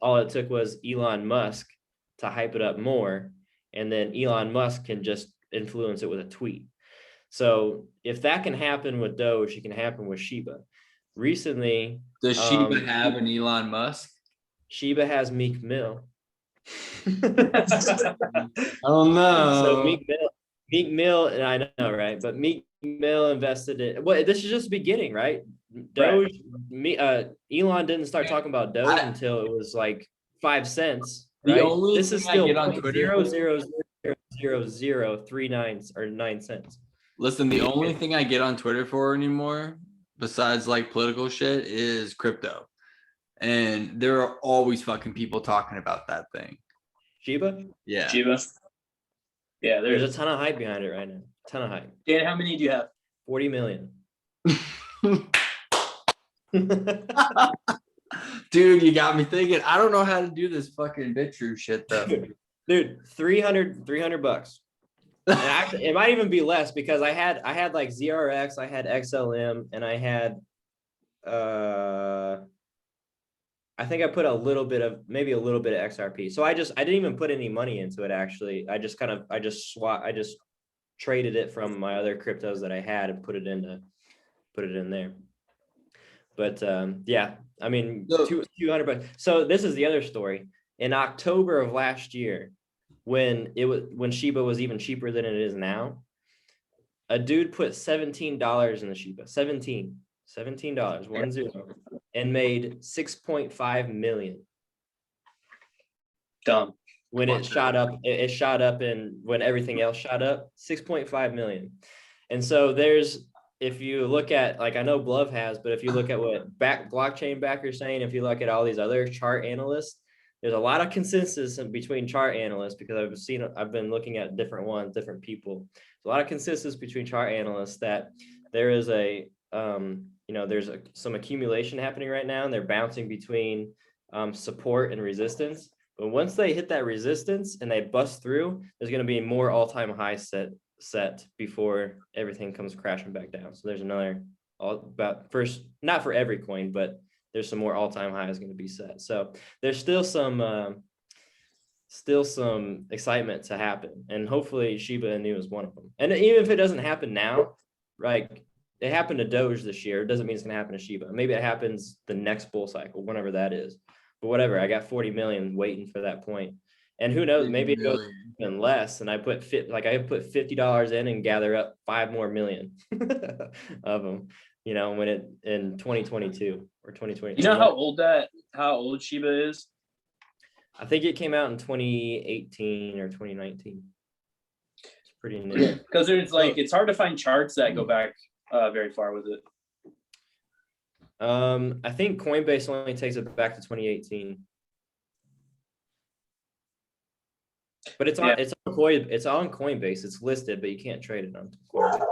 All it took was Elon Musk to hype it up more, and then Elon Musk can just influence it with a tweet. So if that can happen with Doge, it can happen with Shiba. Recently, Does Shiba have an Elon Musk? Shiba has Meek Mill. Oh no. So Meek Mill, and I know, right? But Meek Mill invested in. Well, this is just beginning, right? Doge. Elon didn't start talking about Doge until it was like 5 cents. Right? The only this thing is still I get on Twitter 0.0000039 or 9 cents. Listen, the only thing I get on Twitter for anymore, besides like political shit, is crypto. And there are always fucking people talking about that thing. Shiba? Yeah. Shiba. Yeah, There's a ton of hype behind it right now. Ton of hype. Dan, how many do you have? 40 million. Dude, you got me thinking. I don't know how to do this fucking BitTrue shit though. Dude, 300 bucks. And actually, it might even be less because I had like ZRX, I had XLM, and I had I think I put maybe a little bit of XRP. So I didn't even put any money into it actually. I just traded it from my other cryptos that I had and put it in there. But yeah, I mean, 200 bucks. So this is the other story. In October of last year, when Shiba was even cheaper than it is now, a dude put $17 in the Shiba. $17, 10, and made 6.5 million. Dumb. When it shot up, and when everything else shot up, 6.5 million. And so if you look at, like, I know Blove has, but if you look at what blockchain backers saying, if you look at all these other chart analysts, there's a lot of consensus between chart analysts, because I've been looking at different ones, different people. There's a lot of consensus between chart analysts that there is there's some accumulation happening right now, and they're bouncing between support and resistance. But once they hit that resistance and they bust through, there's going to be more all-time highs set before everything comes crashing back down. So there's another not for every coin, but there's some more all-time highs going to be set. So there's still some excitement to happen, and hopefully Shiba Inu is one of them. And even if it doesn't happen now, right? It happened to Doge this year. It doesn't mean it's going to happen to Shiba. Maybe it happens the next bull cycle, whenever that is. But whatever, I got 40 million waiting for that point. And who knows, maybe it goes even less. And I put $50 in and gather up 5 more million of them, when in 2022 or 2020. You know how old Shiba is? I think it came out in 2018 or 2019. It's pretty new. Because it's hard to find charts that go back very far with it. I think Coinbase only takes it back to 2018. But it's on Coinbase. It's listed, but you can't trade it on Coinbase.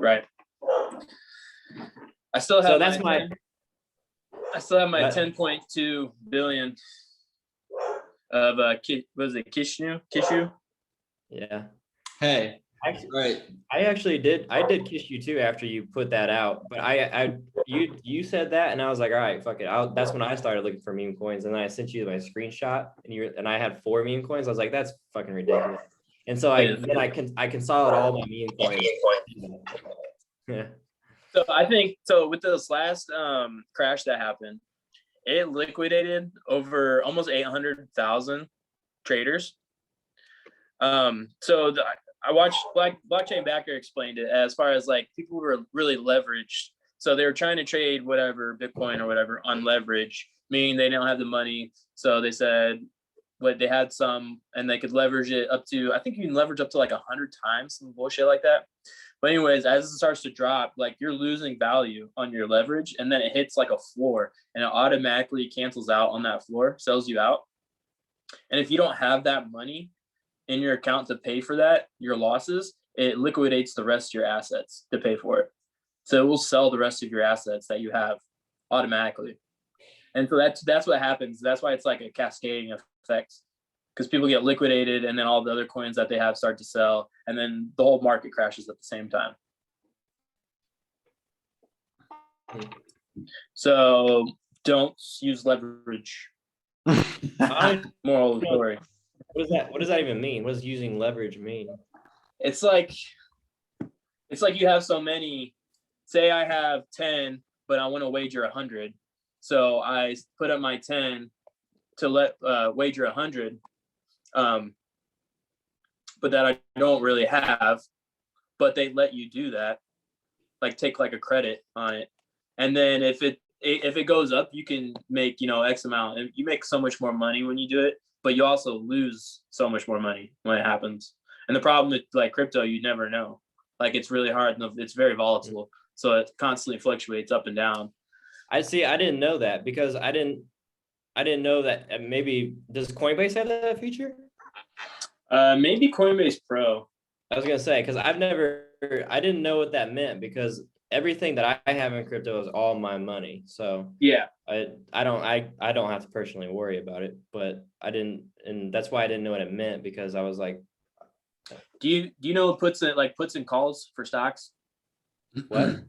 Right. I still have my 10.2 billion of Kishu. Yeah. Hey. Right. I did Kishu too after you put that out, but you said that and I was like, all right, fuck it. That's when I started looking for meme coins, and then I sent you my screenshot and I had 4 meme coins. I was like, that's fucking ridiculous. And so I consolidated all my meme coins. Yeah. So I think with this last crash that happened, it liquidated over almost 800,000 traders. I watched Blockchain Backer explained it as far as like people were really leveraged. So they were trying to trade whatever Bitcoin or whatever on leverage, meaning they don't have the money. So they said, but they had some, and they could leverage it up to, I think you can leverage up to like 100 times, some bullshit like that. But anyways, as it starts to drop, like you're losing value on your leverage, and then it hits like a floor and it automatically cancels out on that floor, sells you out. And if you don't have that money, in your account to pay for that, your losses, it liquidates the rest of your assets to pay for it. So it will sell the rest of your assets that you have automatically. And so that's what happens. That's why it's like a cascading effect, because people get liquidated and then all the other coins that they have start to sell, and then the whole market crashes at the same time. So don't use leverage. Moral of the story. What does that even mean? What does using leverage mean? It's like you have so many. Say I have 10, but I want to wager 100. So I put up my 10 to wager 100, but that I don't really have. But they let you do that, like take like a credit on it, and then if it goes up, you can make X amount, and you make so much more money when you do it. But you also lose so much more money when it happens. And the problem with like crypto, you never know. Like it's really hard. It's very volatile, so it constantly fluctuates up and down. I didn't know that because I didn't know that. Maybe does Coinbase have that feature? Maybe Coinbase Pro. I was gonna say because I didn't know what that meant because everything that I have in crypto is all my money. So yeah, I don't have to personally worry about it, but I didn't, and that's why I didn't know what it meant because I was like, do you know puts and calls for stocks? What?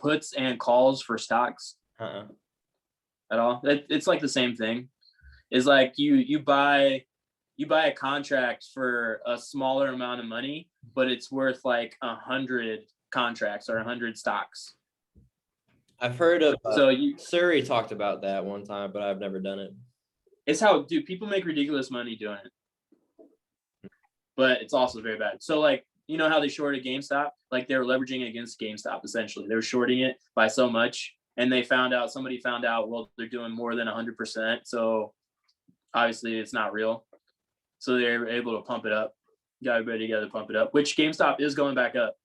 Puts and calls for stocks? At all? It's like the same thing. Is like you buy a contract for a smaller amount of money, but it's worth like 100 contracts or 100 stocks. I've heard of Suri talked about that one time, but I've never done it. It's how people make ridiculous money doing it, but it's also very bad. So like how they shorted GameStop, like they were leveraging against GameStop. Essentially they were shorting it by so much, and somebody found out, well, they're doing more than 100%, so obviously it's not real. So they're able to pump it up, got everybody together to pump it up, which GameStop is going back up.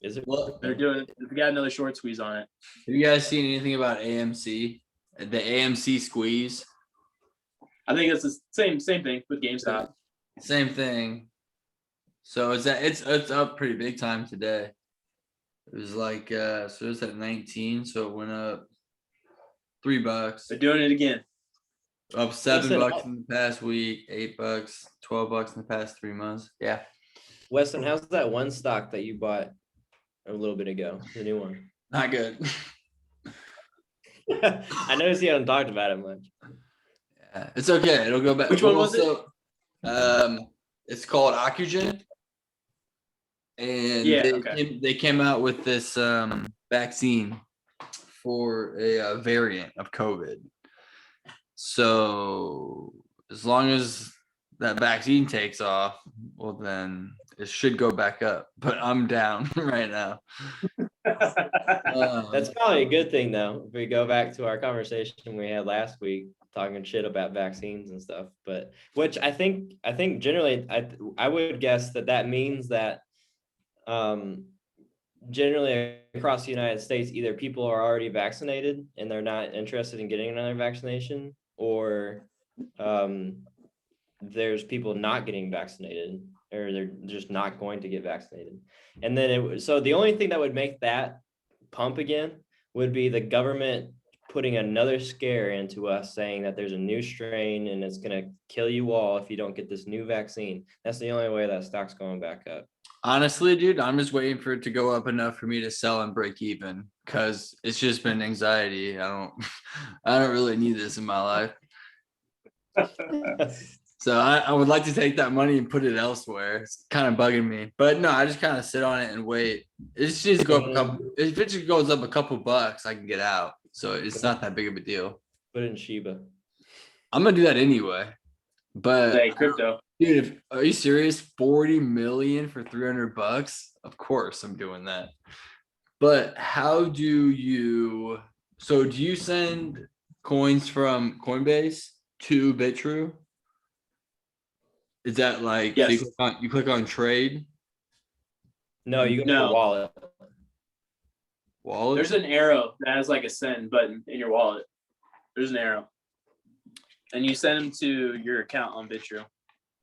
Is it? Well, they're doing. They got another short squeeze on it. Have you guys seen anything about AMC? The AMC squeeze? I think it's the same thing with GameStop. Same thing. So it's up pretty big time today. It was like so it's at 19, so it went up $3. They're doing it again. Up $7 in the past week, $8, $12 in the past 3 months. Yeah. Weston, how's that one stock that you bought a little bit ago? The new one. Not good. I noticed you haven't talked about it much. Yeah, it's okay. It'll go back. Which one was it? It's called Ocugen. And they came out with this vaccine for a variant of COVID. So as long as that vaccine takes off, well, then it should go back up. But I'm down right now. That's probably a good thing, though. If we go back to our conversation we had last week, talking shit about vaccines and stuff, but which I think generally, I would guess that means that generally across the United States, either people are already vaccinated and they're not interested in getting another vaccination, or there's people not getting vaccinated, or they're just not going to get vaccinated. And then so the only thing that would make that pump again would be the government putting another scare into us, saying that there's a new strain and it's going to kill you all if you don't get this new vaccine. That's the only way that stock's going back up. Honestly, dude, I'm just waiting for it to go up enough for me to sell and break even, because it's just been anxiety. I don't really need this in my life. So I would like to take that money and put it elsewhere. It's kind of bugging me, but no, I just kind of sit on it and wait. It's just go up a couple. If it just goes up a couple bucks, I can get out. So it's not that big of a deal. Put it in Shiba. I'm gonna do that anyway. But hey, crypto, dude, are you serious? 40 million for $300? Of course, I'm doing that. But how do you? So do you send coins from Coinbase to Bitrue? Is that like yes. so you click on trade? No, you go to the wallet. Wallet? There's an arrow that has like a send button in your wallet. There's an arrow. And you send them to your account on Bitrue.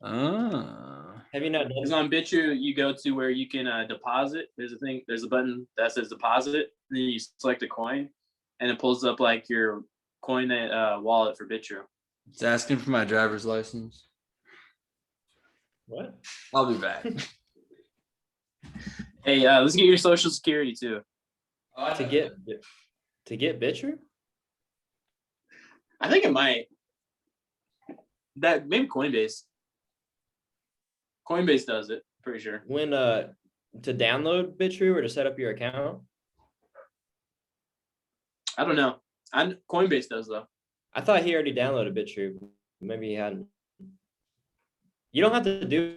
Have you not Because done? on BitChute, you go to where you can deposit. There's a button that says deposit. And then you select a coin, and it pulls up like your coin wallet for BitChute. It's asking for my driver's license. What? I'll be back. Hey, let's get your social security too. To get BitChute? I think it might. That maybe Coinbase. Coinbase does it, pretty sure. When to download BitChute or to set up your account? I don't know. Coinbase does though. I thought he already downloaded BitChute. Maybe he hadn't. You don't have to do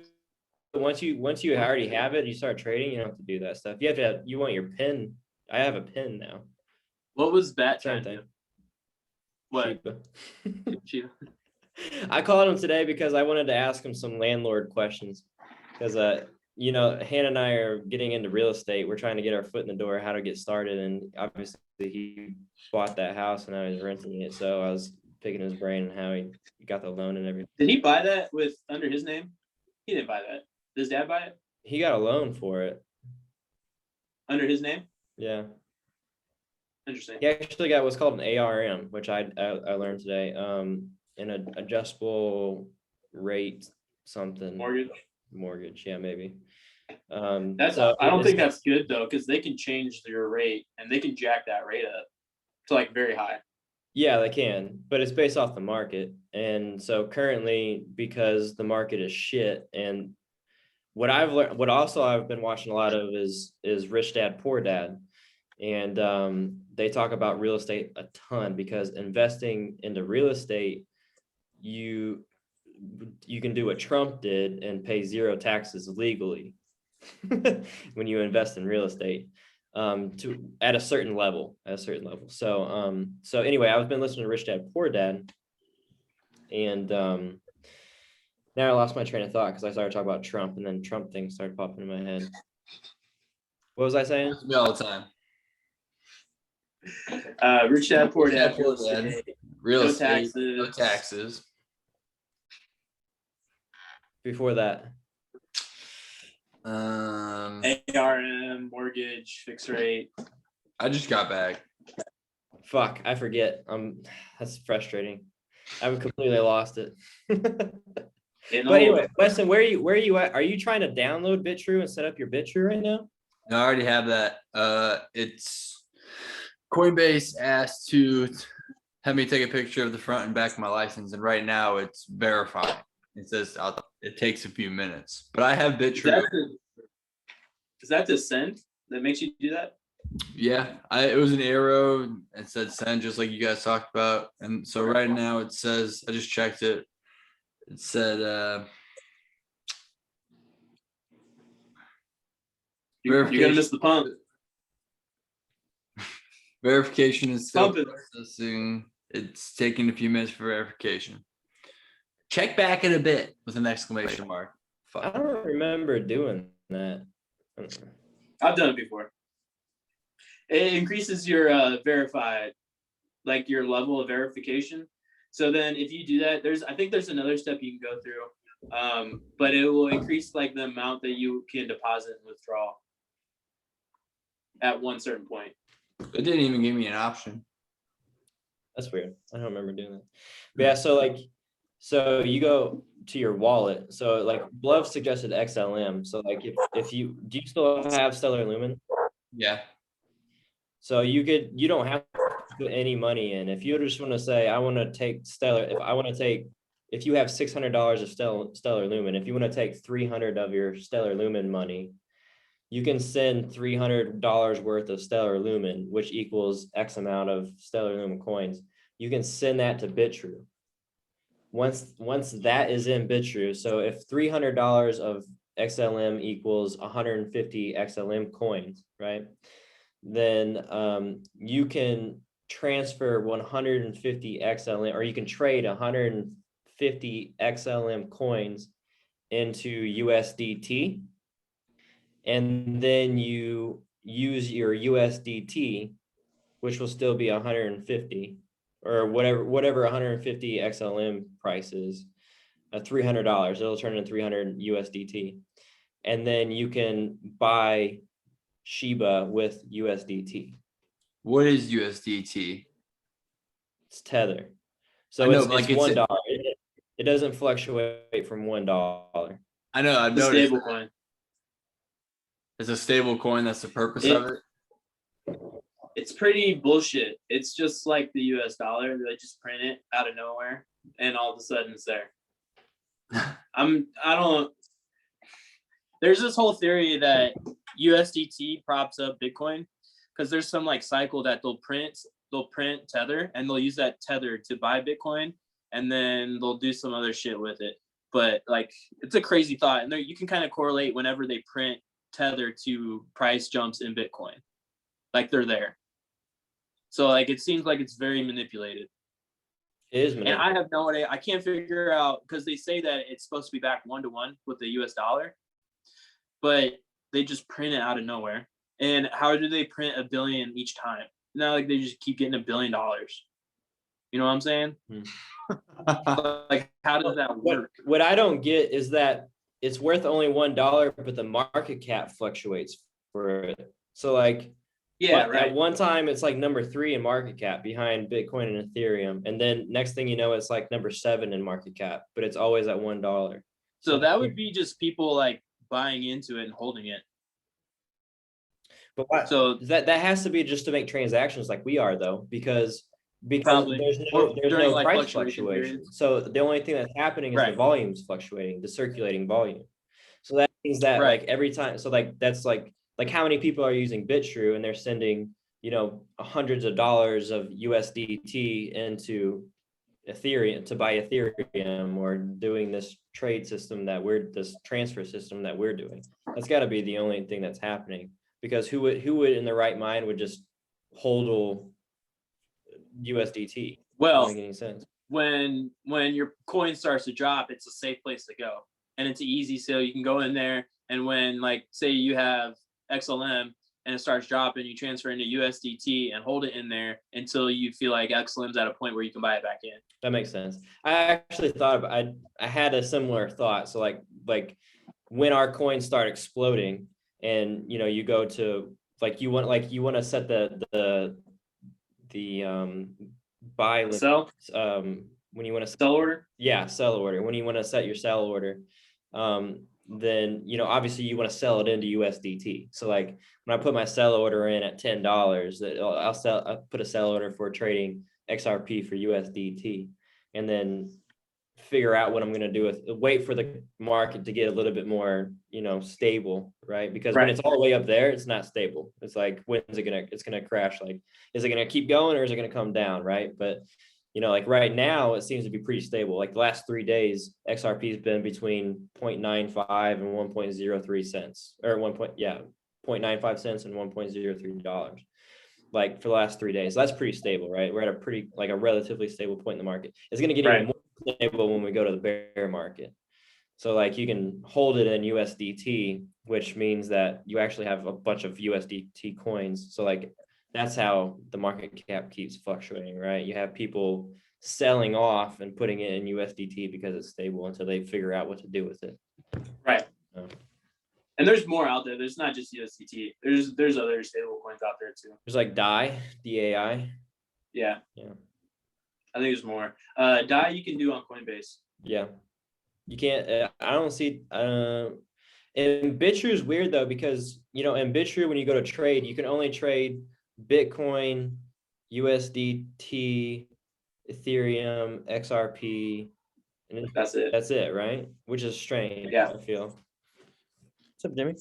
it once you already have it, you start trading, you don't have to do that stuff. You want your PIN. I have a PIN now. What was Bat Same trying to thing. do? What? Shiba. I called him today because I wanted to ask him some landlord questions. Because Hannah and I are getting into real estate. We're trying to get our foot in the door, how to get started. And obviously he bought that house and I was renting it. So I was picking his brain on how he got the loan and everything. Did he buy that under his name? He didn't buy that. Did his dad buy it He got a loan for it. under his name? Yeah. Interesting. He actually got what's called an ARM, which I learned today. An adjustable rate something. Mortgage, yeah, maybe. I don't think that's good though, because they can change your rate and they can jack that rate up to like very high. Yeah, they can, but it's based off the market. And so currently, because the market is shit, and what I've learned, what also I've been watching a lot of is Rich Dad Poor Dad. And they talk about real estate a ton, because investing into real estate, you can do what Trump did and pay zero taxes legally when you invest in real estate, at a certain level. So anyway, I've been listening to Rich Dad Poor Dad, and now I lost my train of thought because I started talking about Trump, and then Trump things started popping in my head. What was I saying? Me all the time. Rich Dad Poor Dad. Real No estate, taxes. no taxes. Before that, ARM, mortgage, fixed rate. I just got back. fuck, I forget. That's frustrating. I've completely lost it. Getting But anyway, old. Weston, where are you at? Are you trying to download BitTrue and set up your BitTrue right now? No, I already have that. It's Coinbase asked to have me take a picture of the front and back of my license, and right now it's verified. It says it takes a few minutes, but I have BitTrue. Is that the send that makes you do that? Yeah, it was an arrow and said send, just like you guys talked about. And so right now it says, I just checked it. It said You're gonna miss the pump. Verification is still Pumping. processing. It's taking a few minutes for verification. Check back in a bit with an exclamation mark. I Fuck. don't remember doing that. I've done it before. It increases your verified, like your level of verification. So then if you do that, I think there's another step you can go through. But it will increase like the amount that you can deposit and withdraw at one certain point. It didn't even give me an option. That's weird. I don't remember doing that. But yeah, so you go to your wallet. So like Love suggested XLM. So like if you do you still have Stellar Lumen? Yeah. So you don't have to put any money in. If you just want to say, I want to take Stellar, if you have $600 of Stellar Lumen, if you want to take 300 of your Stellar Lumen money, you can send $300 worth of Stellar Lumen, which equals X amount of Stellar Lumen coins. You can send that to BitTrue. Once that is in BitTrue, so if $300 of XLM equals 150 XLM coins, right? Then you can transfer 150 XLM, or you can trade 150 XLM coins into USDT, and then you use your USDT, which will still be 150 or whatever 150 XLM price is. $300. It'll turn into 300 USDT. And then you can buy Shiba with USDT. What is USDT? It's Tether. I So know, it's, but like it's it's $1. It doesn't fluctuate from $1. I know I've The noticed stable coin. it's a stable coin. That's the purpose of it. It's pretty bullshit. It's just like the US dollar. They just print it out of nowhere and all of a sudden it's there. There's this whole theory that USDT props up Bitcoin because there's some like cycle that they'll print Tether and they'll use that Tether to buy Bitcoin and then they'll do some other shit with it. But like, it's a crazy thought. And there, you can kind of correlate whenever they print Tether to price jumps in Bitcoin. Like they're there. So like, it seems like it's very manipulated. It is And I have no idea. I can't figure out because they say that it's supposed to be back 1-to-1 with the US dollar, but they just print it out of nowhere. And how do they print $1 billion each time? Not like they just keep getting $1 billion. You know what I'm saying? Like, how does that work? What I don't get is that it's worth only $1, but the market cap fluctuates for it. So like, Yeah, right. at one time it's like number 3 in market cap behind Bitcoin and Ethereum, and then next thing you know, it's like number 7 in market cap, but it's always at $1. So that would be just people like buying into it and holding it. But why? So that has to be just to make transactions like we are though, because Probably. there's Or no during, like, price fluctuation fluctuation. periods. So the only thing that's happening is the Right. volume's fluctuating, the circulating volume. So that means that Right. like every time, so like that's like how many people are using BitTrue and they're sending, you know, hundreds of dollars of USDT into Ethereum to buy Ethereum, or doing this trade system this transfer system that we're doing. That's got to be the only thing that's happening, because who would in their right mind would just hold USDT? Well, Doesn't make any sense. when your coin starts to drop, it's a safe place to go, and it's easy. So you can go in there, and when like say you have XLM and it starts dropping, you transfer into USDT and hold it in there until you feel like XLM's at a point where you can buy it back in. That makes sense. I actually thought I had a similar thought. So like when our coins start exploding, and you know, you go to you want to set the buy Sell when you want to sell order. Yeah, sell order. When you want to set your sell order, then you know, obviously you want to sell it into USDT. So like when I put my sell order in at $10, I'll put a sell order for trading XRP for USDT, and then figure out what I'm going to do wait for the market to get a little bit more, you know, stable, right? Because when it's all the way up there, it's not stable. It's like, it's going to crash. Like, is it going to keep going or is it going to come down? Right. But, you know, like right now it seems to be pretty stable. Like the last 3 days, XRP has been between 0.95 and 1.03 cents, or 0.95 cents and $1.03. Like for the last 3 days. So that's pretty stable, right? We're at a relatively stable point in the market. It's going to get even more stable when we go to the bear market. So like you can hold it in USDT, which means that you actually have a bunch of USDT coins. So like that's how the market cap keeps fluctuating, right? You have people selling off and putting it in USDT because it's stable until they figure out what to do with it. Right. And there's more out there. There's not just USDT. There's other stable coins out there too. There's like DAI, DAI. Yeah. I think there's more. DAI you can do on Coinbase. Yeah. You can't, I don't see, and BitTrue is weird though, because, you know, in BitTrue, when you go to trade, you can only trade Bitcoin, USDT, Ethereum, XRP. And that's it. That's it, right? Which is strange. Yeah. I feel. What's up, Jimmy?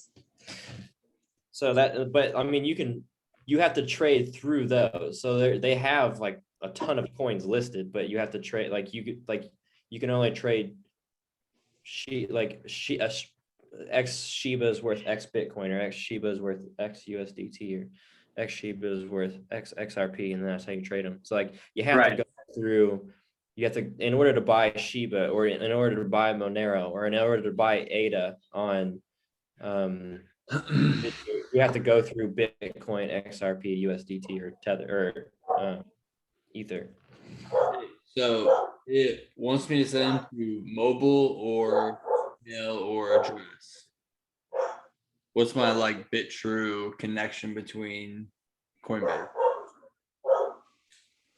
So but I mean, you have to trade through those. So they have like a ton of coins listed, but you have to trade, you can only trade X Shiba is worth X Bitcoin, or X Shiba is worth X USDT, or X Shiba is worth X XRP, and that's how you trade them. So like you have to go through, in order to buy Shiba, or in order to buy Monero, or in order to buy ADA on, you have to go through Bitcoin, XRP, USDT, or Tether, or Ether. So It wants me to send to mobile or email or address. What's my like BitTrue connection between Coinbase?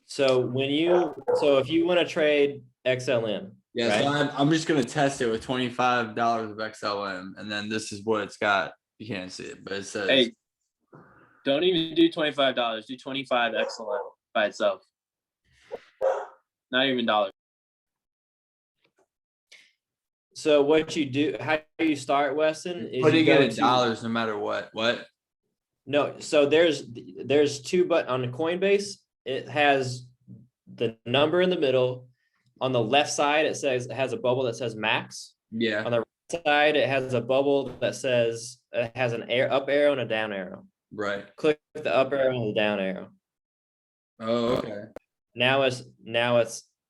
So if you want to trade XLM, Yeah, right? so I'm just gonna test it with $25 of XLM, and then this is what it's got. You can't see it, but it says Hey, don't even do $25. Do 25 XLM by itself. Not even dollars. So what you do, how you start, Weston, is putting you it go in to dollars no matter what. What? no. So there's two, but on the Coinbase, it has the number in the middle. On the left side, it has a bubble that says max. Yeah. On the right side, it has a bubble that says it has an up arrow and a down arrow. Right. Click the up arrow and the down arrow. Oh, okay. Now it's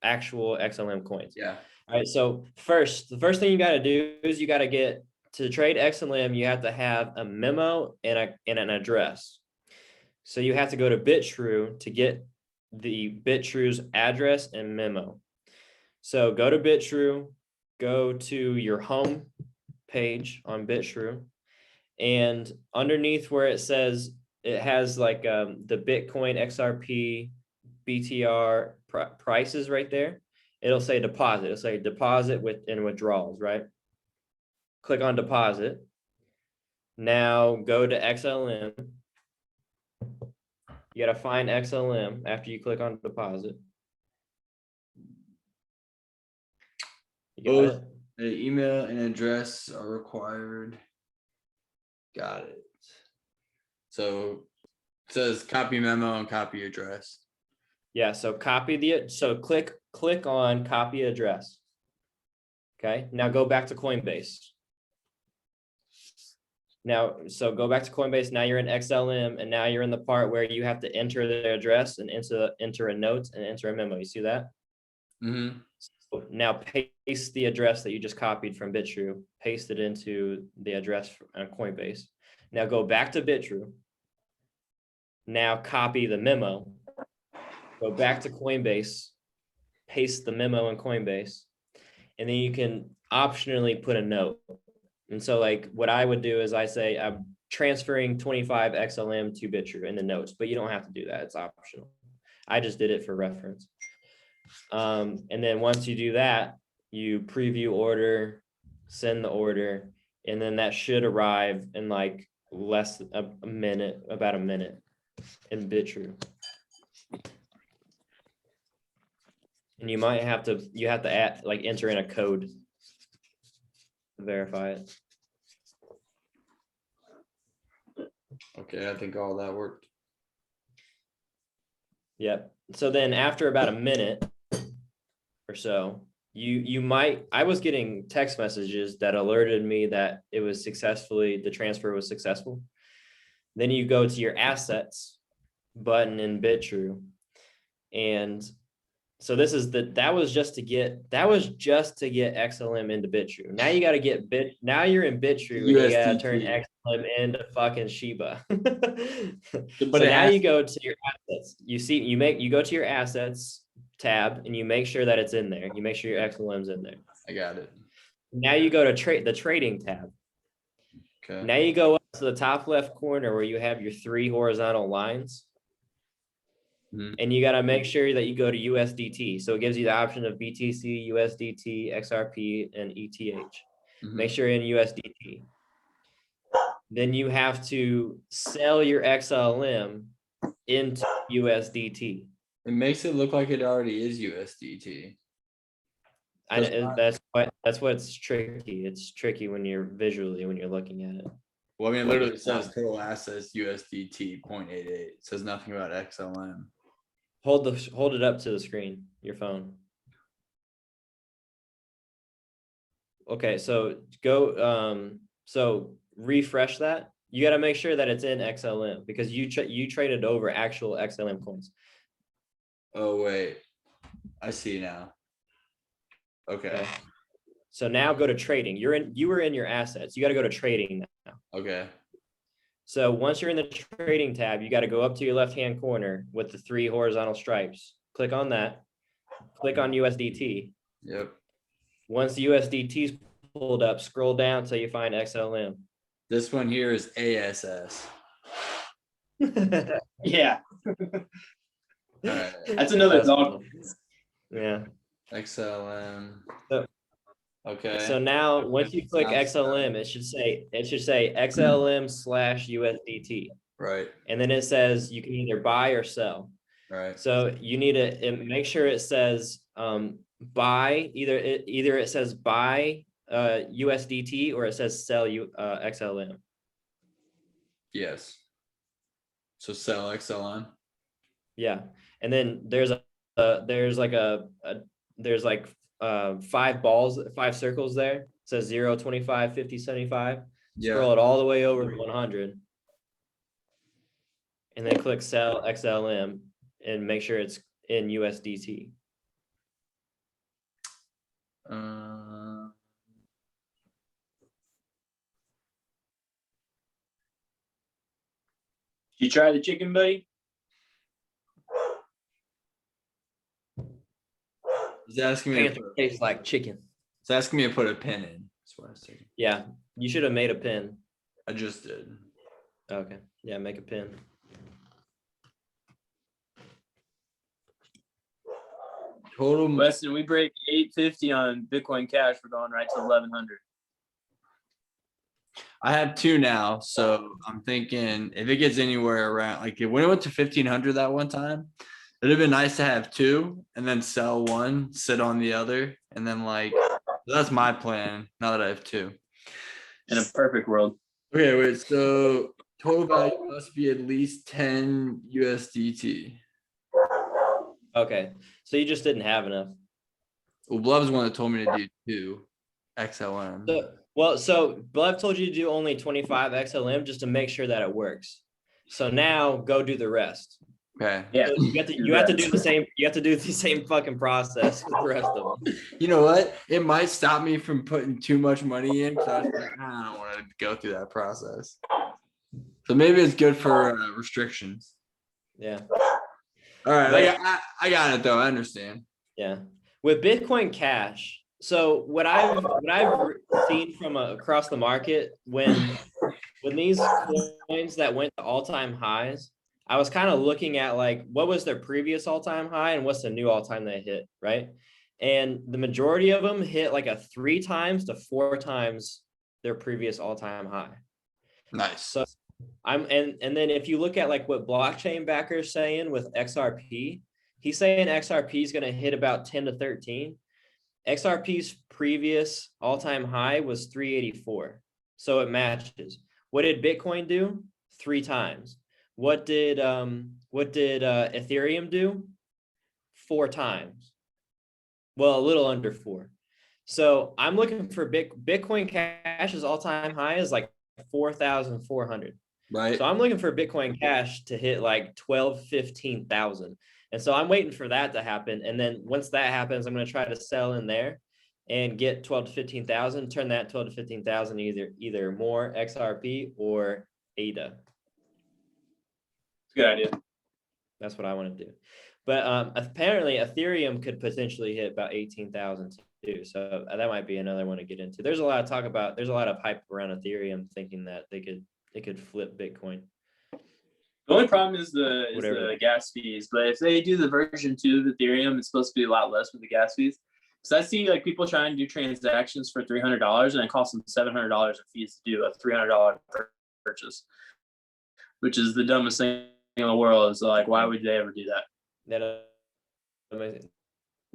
actual XLM coins. Yeah. All right. So the first thing you got to do is you got to get to trade XLM. You have to have a memo and an address. So you have to go to BitTrue to get the BitTrue's address and memo. So go to BitTrue, go to your home page on BitTrue, and underneath where it says it has like the Bitcoin XRP BTR prices right there. It'll say deposit. It'll say deposit and withdrawals, right? Click on deposit. Now go to XLM. You got to find XLM after you click on deposit. You got it? The email and address are required. Got it. So it says copy memo and copy address. Yeah, so click on copy address. Okay, now go back to Coinbase. So go back to Coinbase. Now you're in XLM, and now you're in the part where you have to enter the address and enter a note and enter a memo. You see that? Mm-hmm. So now paste the address that you just copied from BitTrue. Paste it into the address on Coinbase. Now go back to BitTrue. Now copy the memo. Go back to Coinbase. Paste the memo in Coinbase, and then you can optionally put a note. And so like what I would do is I say I'm transferring 25 XLM to BitTrue in the notes, but you don't have to do that. It's optional. I just did it for reference. And then once you do that, you preview order, send the order, and then that should arrive in like less than a minute, about a minute in BitTrue. And you have to enter in a code to verify it. Okay, I think all that worked. Yep. So then after about a minute or so, I was getting text messages that alerted me that the transfer was successful. Then you go to your assets button in BitTrue. And so that was just to get XLM into BitTrue. Now you got to get now you're in BitTrue and you got to turn XLM into fucking Shiba. So now you go to your assets. You go to your assets tab and you make sure that it's in there. You make sure your XLM's in there. I got it. Now you go to the trading tab. Okay. Now you go up to the top left corner where you have your 3 horizontal lines. And you got to make sure that you go to USDT. So it gives you the option of BTC, USDT, XRP, and ETH. Make sure you're in USDT. Then you have to sell your XLM into USDT. It makes it look like it already is USDT. That's what's tricky. It's tricky when you're looking at it. Well, I mean, it literally says total assets USDT 0.88. It says nothing about XLM. Hold it up to the screen, your phone. Okay, so so refresh that. You got to make sure that it's in XLM because you traded over actual XLM coins. Oh wait, I see now. Okay. So now go to trading. You were in your assets. You got to go to trading now. Okay. So once you're in the trading tab, you got to go up to your left-hand corner with the 3 horizontal stripes. Click on that. click on USDT. Yep. Once the USDT is pulled up, scroll down until you find XLM. This one here is ASS. Yeah, All right. that's another That's dog. cool. Yeah. XLM. So- Okay. So now once you click Sounds XLM, good. it should say XLM/USDT. Right. And then it says you can either buy or sell. Right. So you need to make sure it says buy, either it says buy USDT or it says sell XLM. Yes. So sell XLM. Yeah. And then there's like 5 balls, 5 circles there. It says 0, 25, 50, 75. Scroll Yeah. it all the way over to 100. And then click sell XLM and make sure it's in USDT. You try the chicken, buddy? It's asking me. Panther tastes like chicken. It's asking me to put a pin in. That's what I was thinking. Yeah, you should have made a pin. I just did. Okay, yeah, make a pin. Total. Weston, we break 850 on Bitcoin Cash. We're going right to 1100. I have 2 now, so I'm thinking if it gets anywhere around, like when it went to 1500 that one time, it'd have been nice to have 2 and then sell one, sit on the other, and then like that's my plan now that I have 2. In a perfect world. Okay, wait. So total value must be at least 10 USDT. Okay, so you just didn't have enough. Well, Blove's one that told me to do 2 XLM. So Blev told you to do only 25 XLM just to make sure that it works. So now go do the rest. Okay. Yeah. So you have to do the same. You have to do the same fucking process with the rest of them. You know what? It might stop me from putting too much money in because I was like, I don't want to go through that process. So maybe it's good for restrictions. Yeah. All right, I got it though. I understand. Yeah. With Bitcoin Cash, so what I've seen from across the market when these coins that went to all-time highs, I was kind of looking at like what was their previous all-time high and what's the new all-time they hit, right? And the majority of them hit like a 3 times to 4 times their previous all-time high. Nice. So and then if you look at like what blockchain backer's saying with XRP, he's saying XRP is going to hit about 10 to 13. XRP's previous all-time high was 384. So it matches. What did Bitcoin do? 3 times. What did Ethereum do? 4 times. Well, a little under 4. So I'm looking for Bitcoin Cash's all-time high is like 4,400. Right. So I'm looking for Bitcoin Cash to hit like 12, 15,000. And so I'm waiting for that to happen. And then once that happens, I'm going to try to sell in there and get 12 to 15,000, turn that 12 to 15,000, either more XRP or ADA. Good idea. That's what I want to do. But apparently Ethereum could potentially hit about 18,000 too. So that might be another one to get into. There's a lot of talk about, there's a lot of hype around Ethereum thinking that they could flip Bitcoin. The only problem is the gas fees. But if they do the version 2 of Ethereum, it's supposed to be a lot less with the gas fees. So I see like people trying to do transactions for $300 and it costs them $700 in fees to do a $300 purchase, which is the dumbest thing in the world. Is like, why would they ever do that? That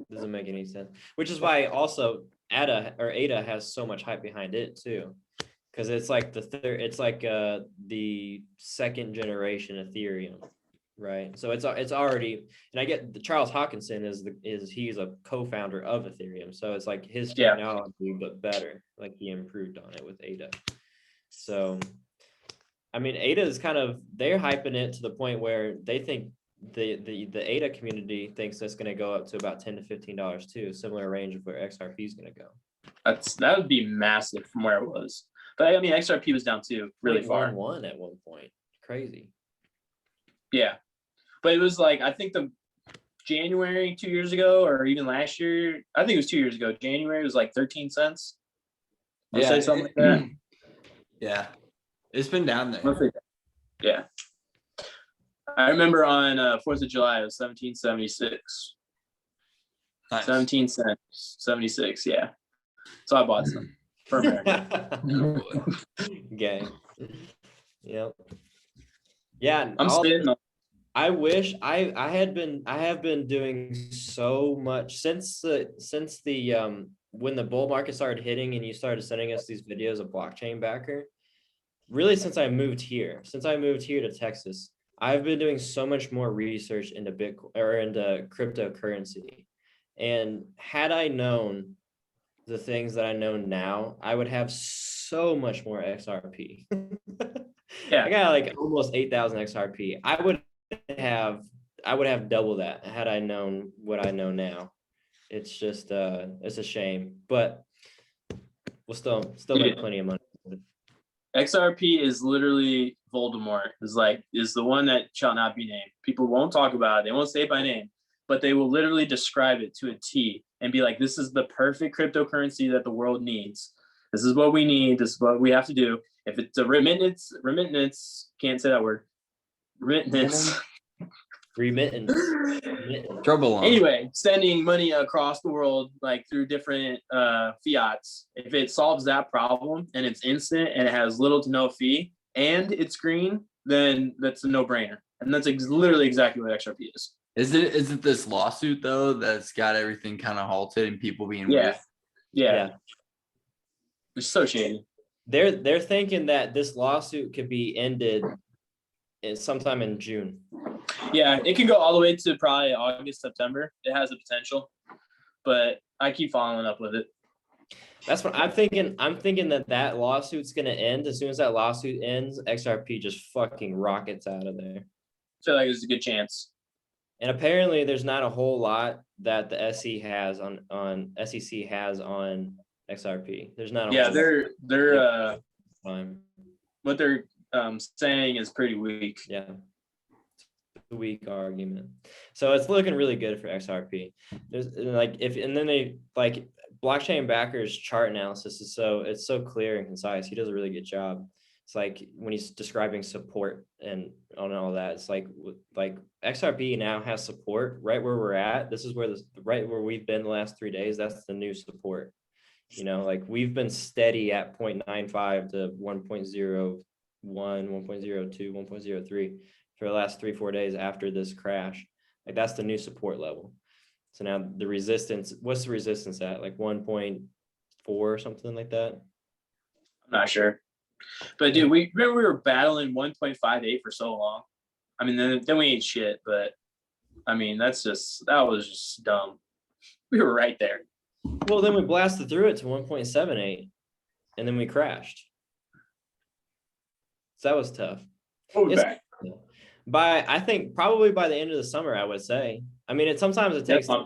doesn't make any sense. Which is why also ADA has so much hype behind it too, because it's like the 2nd generation Ethereum, right? So it's already, and I get the Charles Hoskinson he's a co-founder of Ethereum, so it's like his technology but better, like he improved on it with ADA. So I mean, ADA is they're hyping it to the point where they think the ADA community thinks that's going to go up to about $10 to $15 too, similar range of where XRP is going to go. That would be massive from where it was. But I mean, XRP was down too, really far. One at one point, crazy. Yeah, but it was like I think the January 2 years ago, or even last year. I think it was 2 years ago. January was like 13 cents. I'll say something like that. Yeah, it's been down there. Roughly. Yeah. I remember on 4th of July, it was 1776. Nice. 17 cents, 76. Yeah. So I bought some for America. Gang. Yep. Yeah. I'm sitting on I wish I have been doing so much since the when the bull market started hitting and you started sending us these videos of blockchain backer. Really, since I moved here to Texas, I've been doing so much more research into Bitcoin or into cryptocurrency. And had I known the things that I know now, I would have so much more XRP. Yeah. I got like almost 8,000 XRP. I would have double that had I known what I know now. It's just it's a shame, but we'll still make plenty of money. XRP is literally Voldemort. Is the one that shall not be named. People won't talk about it. They won't say it by name, but they will literally describe it to a T and be like, this is the perfect cryptocurrency that the world needs. This is what we need. This is what we have to do. If it's a remittance, can't say that word. Remittance. Trouble on. Anyway, sending money across the world, like through different fiats, if it solves that problem and it's instant and it has little to no fee and it's green, then that's a no-brainer. And that's literally exactly what XRP is. Is it this lawsuit though that's got everything kind of halted and people being weird? Yeah. It's so shady. They're thinking that this lawsuit could be ended sometime in June. Yeah, it can go all the way to probably August, September. It has the potential, but I keep following up with it. That's what I'm thinking. I'm thinking that lawsuit's going to end. As soon as that lawsuit ends, XRP just fucking rockets out of there. I feel like there's a good chance. And apparently there's not a whole lot that the SEC has on XRP. There's not a whole they're lot. What they're saying is pretty weak. Yeah. Weak argument. So it's looking really good for XRP. There's blockchain backers chart analysis is it's so clear and concise. He does a really good job. It's like when he's describing support and on all that, it's like XRP now has support right where we're at. This is right where we've been the last 3 days. That's the new support. Like we've been steady at 0.95 to 1.01, 1.02, 1.03 for the last 3-4 days after this crash. Like that's the new support level. So now the resistance, what's the resistance at? Like 1.4 or something like that? I'm not sure. But dude, we were battling 1.58 for so long. I mean, then we ain't shit, but I mean, that was just dumb. We were right there. Well, then we blasted through it to 1.78 and then we crashed. So that was tough. I think probably by the end of the summer, I would say. I mean, sometimes it takes time.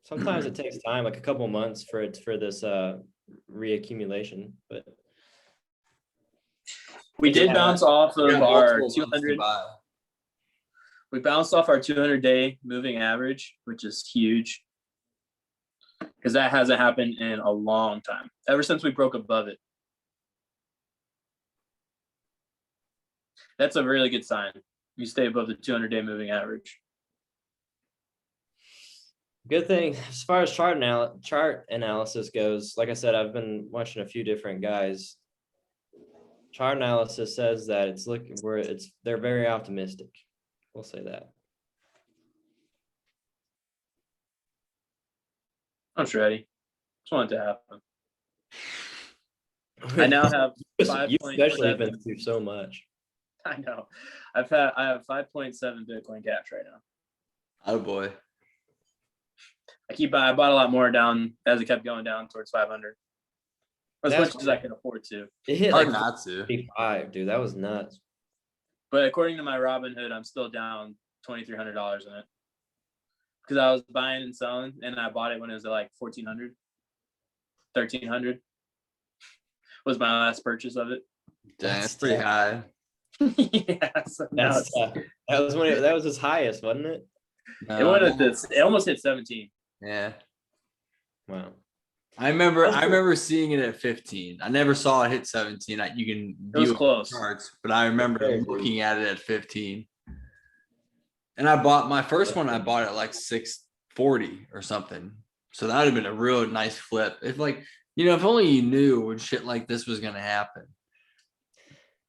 Sometimes it takes time, like a couple months for this reaccumulation. But we did bounce off of our 200. We bounced off our 200-day moving average, which is huge because that hasn't happened in a long time, ever since we broke above it. That's a really good sign. You stay above the 200-day moving average. Good thing as far as chart analysis goes. Like I said, I've been watching a few different guys. Chart analysis says that they're very optimistic. We'll say that. I'm just ready. Just want it to happen. I now have 5.7. You've especially been through so much. I know. I have 5.7 Bitcoin cash right now. Oh boy. I bought a lot more down as it kept going down towards 500. As much as I could afford to. It hit Hard like not to. 55, dude. That was nuts. But according to my Robinhood, I'm still down $2,300 in it. Because I was buying and selling, and I bought it when it was at like 1,400, 1,300 was my last purchase of it. Dang, that's pretty high. Yeah, so that was his highest, wasn't it? It went at this. It almost hit 17. Yeah. Wow. I remember seeing it at 15. I never saw it hit 17. You can It was view close. charts, but I remember Very looking at it at 15. And I bought my first one, I bought it like 640 or something. So that would have been a real nice flip. If if only you knew when shit like this was gonna happen.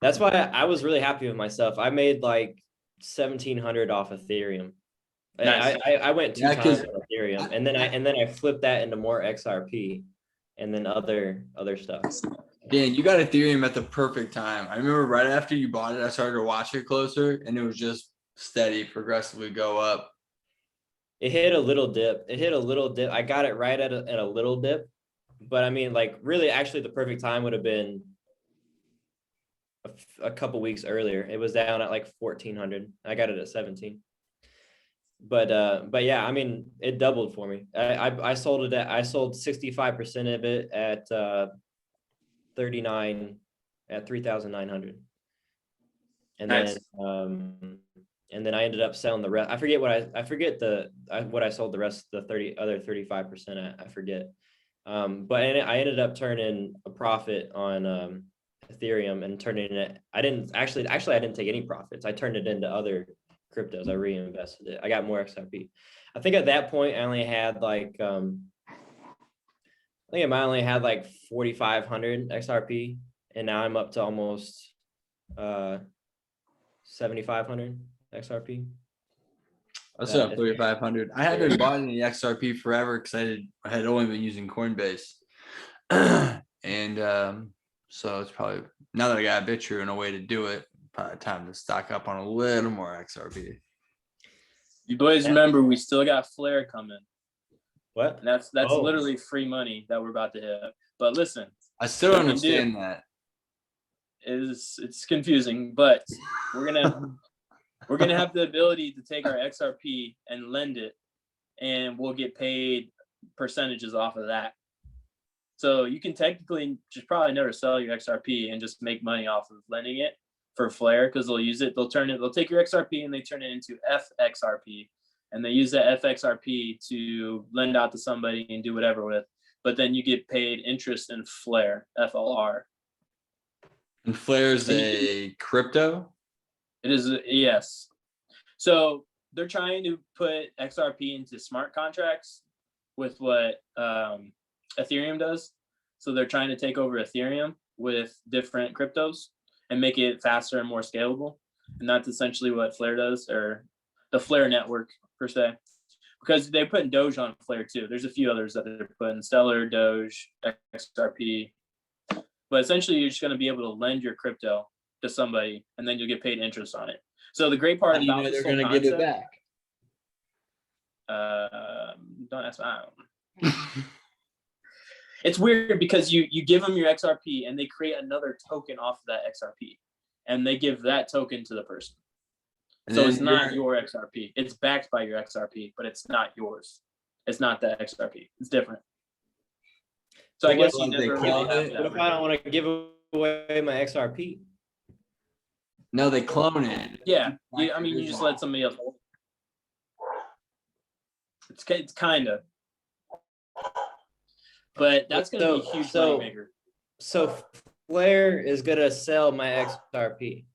That's why I was really happy with myself. I made like 1,700 off Ethereum. Nice. I went two Yeah, 'cause times on Ethereum, and then I flipped that into more XRP, and then other stuff. Dan, you got Ethereum at the perfect time. I remember right after you bought it, I started to watch it closer, and it was just steady, progressively go up. It hit a little dip. I got it right at a little dip, but I mean, like, really, actually, the perfect time would have been a couple weeks earlier. It was down at like 1,400. I got it at 17. But yeah, I mean, it doubled for me. I sold 65% of it at 39 at 3,900. Nice. And then I ended up selling the rest. I forget what I sold the rest of the other 35% at. I forget. But I ended up turning a profit on Ethereum and turning it. I didn't take any profits. I turned it into other cryptos. I reinvested it. I got more XRP. I think at that point I only had like I think I only had like 4,500 XRP, and now I'm up to almost 7,500 XRP. That's up 3,500. I haven't bought any XRP forever because I had only been using Coinbase. And so it's probably, now that I got a BitTrue and a way to do it, probably time to stock up on a little more XRP. You boys remember we still got Flare coming. What? And that's literally free money that we're about to hit. But listen, I still don't understand that. It's confusing, but we're gonna have the ability to take our XRP and lend it, and we'll get paid percentages off of that. So you can technically just probably never sell your XRP and just make money off of lending it for Flare, because they'll use it. They'll take your XRP and they turn it into FXRP, and they use that FXRP to lend out to somebody and do whatever with. But then you get paid interest in Flare, FLR. And Flare's a crypto? It is, yes. So they're trying to put XRP into smart contracts with what Ethereum does. So they're trying to take over Ethereum with different cryptos and make it faster and more scalable. And that's essentially what Flare does, or the Flare network per se. Because they're putting Doge on Flare too. There's a few others that they're putting: Stellar, Doge, XRP. But essentially, you're just going to be able to lend your crypto to somebody, and then you'll get paid interest on it. So the great part about they're going to give it back? Don't ask me. It's weird because you give them your XRP and they create another token off of that XRP, and they give that token to the person. And so it's not your XRP. It's backed by your XRP, but it's not yours. It's not that XRP. It's different. So I guess you never really have that. What if I don't want to give away my XRP? No, they clone it. Yeah, you just let somebody else. It's kind of. But that's going to be a huge money maker. So Flare is going to sell my XRP.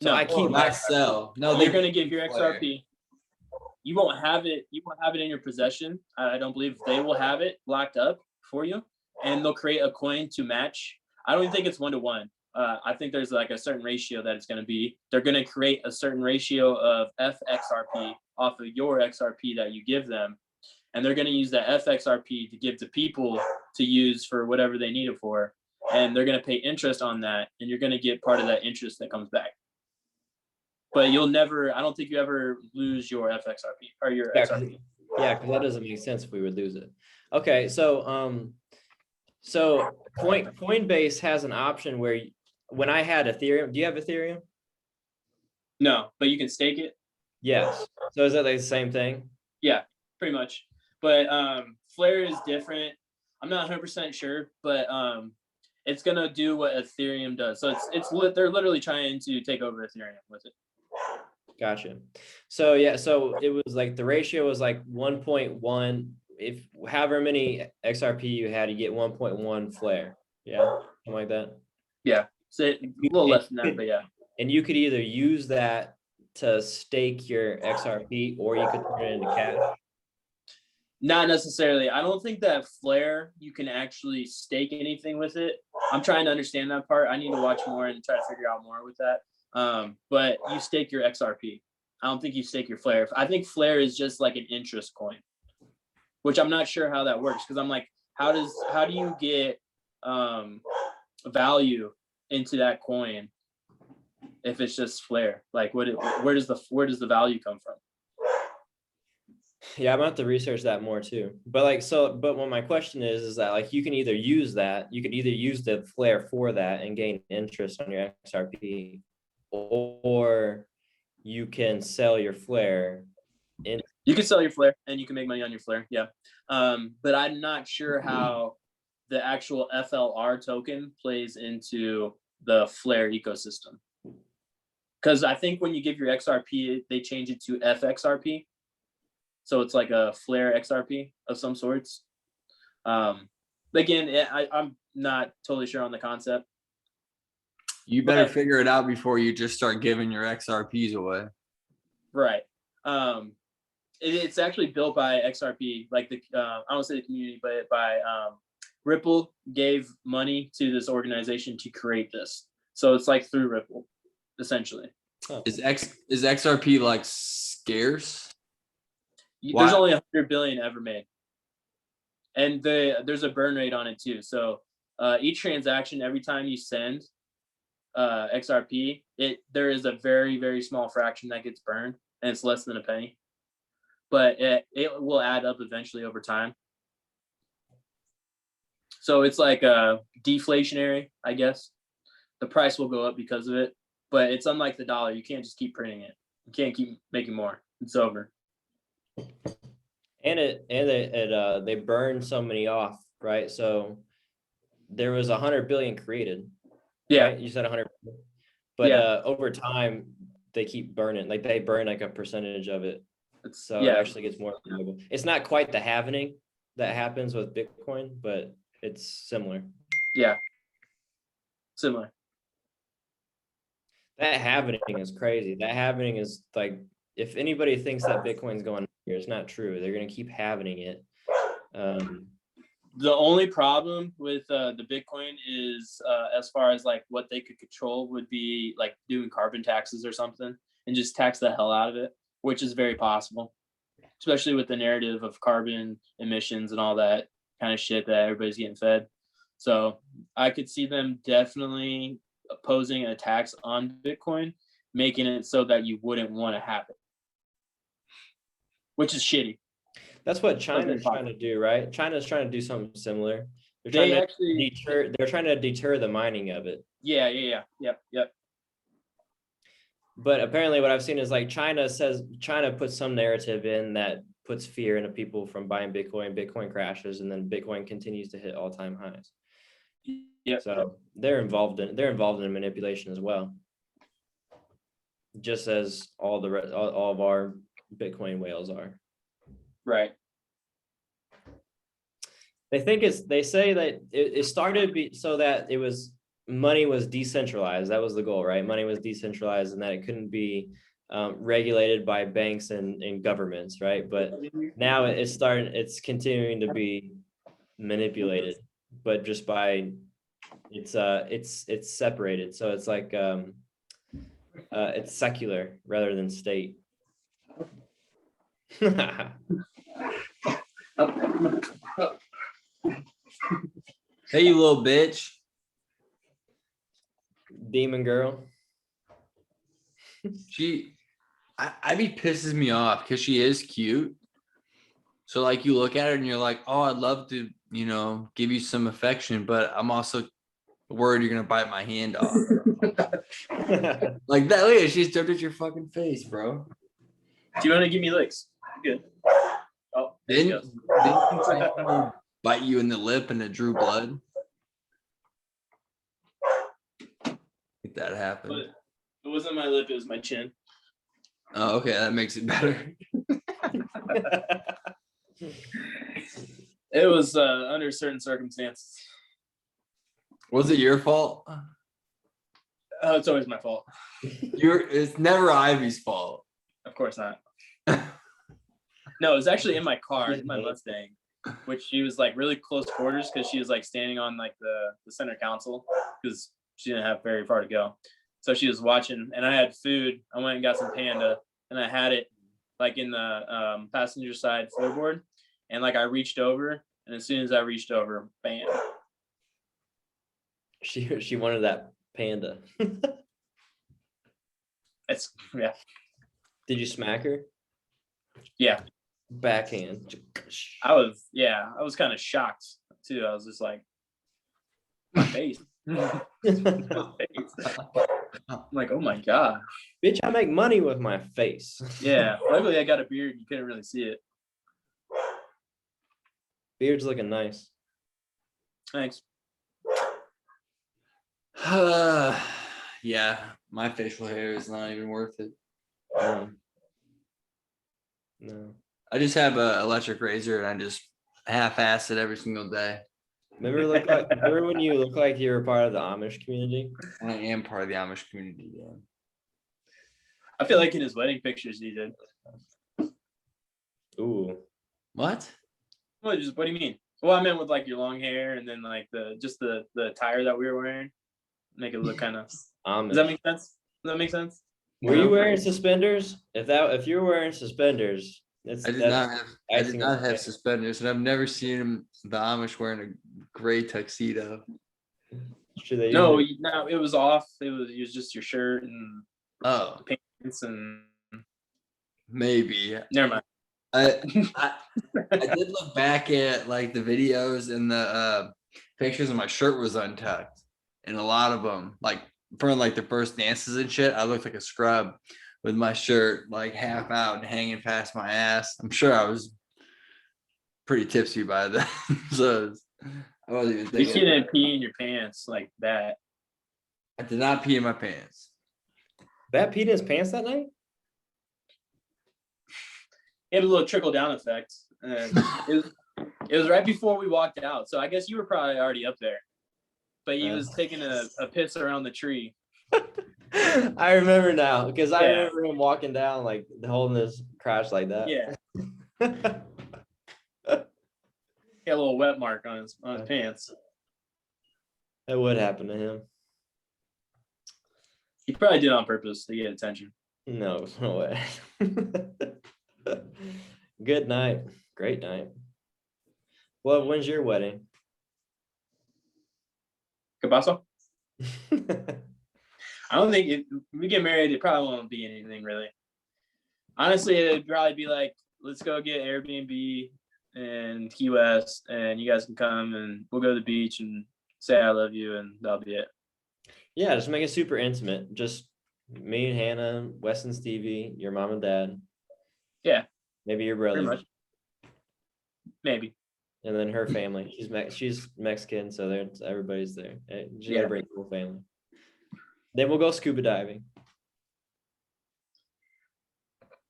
So I keep not sell. No, they're going to give your XRP. You won't have it. You won't have it in your possession. I don't believe they will have it locked up for you, and they'll create a coin to match. I don't even think it's 1-to-1. I think there's like a certain ratio that it's going to be. They're going to create a certain ratio of FXRP off of your XRP that you give them, and they're going to use that FXRP to give to people to use for whatever they need it for, and they're going to pay interest on that, and you're going to get part of that interest that comes back. But you'll never, I don't think you ever lose your FXRP or your XRP. Yeah, because that doesn't make sense if we would lose it. Okay, so Coinbase has an option where when I had Ethereum, do you have Ethereum? No, but you can stake it. Yes. So is that like the same thing? Yeah, pretty much. But Flare is different. I'm not 100% sure, but it's gonna do what Ethereum does. So they're literally trying to take over Ethereum with it. Gotcha. So yeah, so it was like the ratio was like 1.1. If however many XRP you had, you get 1.1 flare. Yeah, something like that. Yeah, so a little less than that, but yeah. And you could either use that to stake your XRP or you could turn it into cash. Not necessarily. I don't think that flare you can actually stake anything with it. I'm trying to understand that part. I need to watch more and try to figure out more with that. But you stake your XRP. I don't think you stake your flare. I think flare is just like an interest coin, which I'm not sure how that works because I'm like, how do you get value into that coin if it's just flare? Like where does the value come from? Yeah, I'm gonna have to research that more too. But like, but what my question is that like you could either use the flare for that and gain interest on your XRP, or you can sell your flare. You can sell your flare and you can make money on your flare. Yeah. But I'm not sure how the actual FLR token plays into the flare ecosystem. Because I think when you give your XRP, they change it to FXRP. So it's like a flare XRP of some sorts. Again, I'm not totally sure on the concept. You better figure it out before you just start giving your XRPs away. Right. It's actually built by XRP, like I don't say the community, but by Ripple gave money to this organization to create this. So it's like through Ripple, essentially. Oh. Is XRP like scarce? There's only 100 billion ever made, and there's a burn rate on it too. So each transaction, every time you send XRP, there is a very, very small fraction that gets burned, and it's less than a penny. But it will add up eventually over time. So it's like deflationary, I guess. The price will go up because of it, but it's unlike the dollar. You can't just keep printing it. You can't keep making more. It's over. And they burned so many off, right? So there was 100 billion created. Yeah, right? You said 100, but over time they keep burning. Like they burn like a percentage of it, so it actually gets more valuable. It's not quite the halvening that happens with Bitcoin, but it's similar. Yeah, similar. That halvening is crazy. That halvening is like, if anybody thinks that Bitcoin's going here, it's not true. They're going to keep halvening it. The only problem with the Bitcoin is as far as like what they could control would be like doing carbon taxes or something and just tax the hell out of it, which is very possible, especially with the narrative of carbon emissions and all that kind of shit that everybody's getting fed. So I could see them definitely opposing a tax on Bitcoin, making it so that you wouldn't want to have it, which is shitty. That's what China's trying to do, right? China's trying to do something similar. They're trying to deter the mining of it. Yeah. Yep. But apparently what I've seen is like China puts some narrative in that puts fear into people from buying Bitcoin. Bitcoin crashes and then Bitcoin continues to hit all-time highs. Yeah. So they're involved in manipulation as well. Just as all of our Bitcoin whales are. Right. They say that it started so that money was decentralized. That was the goal, right? Money was decentralized and that it couldn't be regulated by banks and governments, right? But now it's continuing to be manipulated, but just by it's separated. So it's like it's secular rather than state. Hey, you little bitch. Demon girl. Ivy pisses me off because she is cute. So like you look at her and you're like, oh, I'd love to, give you some affection, but I'm also worried you're gonna bite my hand off. Like that. Look, she's jumped at your fucking face, bro. Do you want to give me licks? Good. Oh, didn't bite you in the lip and it drew blood? If that happened. But it wasn't my lip, it was my chin. Oh, okay, that makes it better. It was under certain circumstances. Was it your fault? Oh, it's always my fault. It's never Ivy's fault. Of course not. No, it was actually in my car, in my Mustang, which she was like really close quarters because she was like standing on like the center console because she didn't have very far to go. So she was watching, and I had food. I went and got some Panda, and I had it like in the passenger side floorboard, and like I reached over, and as soon as I reached over, bam. She wanted that Panda. It's yeah. Did you smack her? Yeah. Backhand. I was kind of shocked too. I was just like, my face. My face. I'm like, oh my God. Bitch, I make money with my face. Yeah. Luckily I got a beard. You couldn't really see it. Beard's looking nice. Thanks. Yeah, my facial hair is not even worth it. No. I just have an electric razor and I just half-ass it every single day. Remember when you look like you were part of the Amish community? I am part of the Amish community. Yeah. I feel like in his wedding pictures he did. Ooh. What? What do you mean? Well, I meant with like your long hair and then like the attire that we were wearing. Make it look kind of. Amish. Does that make sense? Does that make sense? Were you wearing suspenders? If you were wearing suspenders, I did not have suspenders, and I've never seen the Amish wearing a gray tuxedo. No, it was off. It was just your shirt and pants and. Maybe. Never mind. I did look back at like the videos and the pictures, and my shirt was untucked, and a lot of them, like for like the first dances and shit, I looked like a scrub with my shirt like half out and hanging past my ass. I'm sure I was pretty tipsy by then, so I wasn't even thinking. You didn't pee in your pants like that. I did not pee in my pants. That peed in his pants that night? It had a little trickle down effect. It was right before we walked out, so I guess you were probably already up there. But he was taking a piss around the tree. I remember now because I remember him walking down like holding his crotch like that. Yeah. Got a little wet mark on his pants. That would happen to him. He probably did it on purpose to get attention. No way. Good night. Great night. Well, when's your wedding? ¿Qué pasó? I don't think if we get married, it probably won't be anything really. Honestly, it'd probably be like, let's go get Airbnb in Key West, and you guys can come, and we'll go to the beach and say I love you, and that'll be it. Yeah, just make it super intimate. Just me and Hannah, Wes and Stevie, your mom and dad. Yeah. Maybe your Pretty brother. much. Maybe. And then her family. She's Mexican, so everybody's there. She gotta bring the whole family. Then we'll go scuba diving.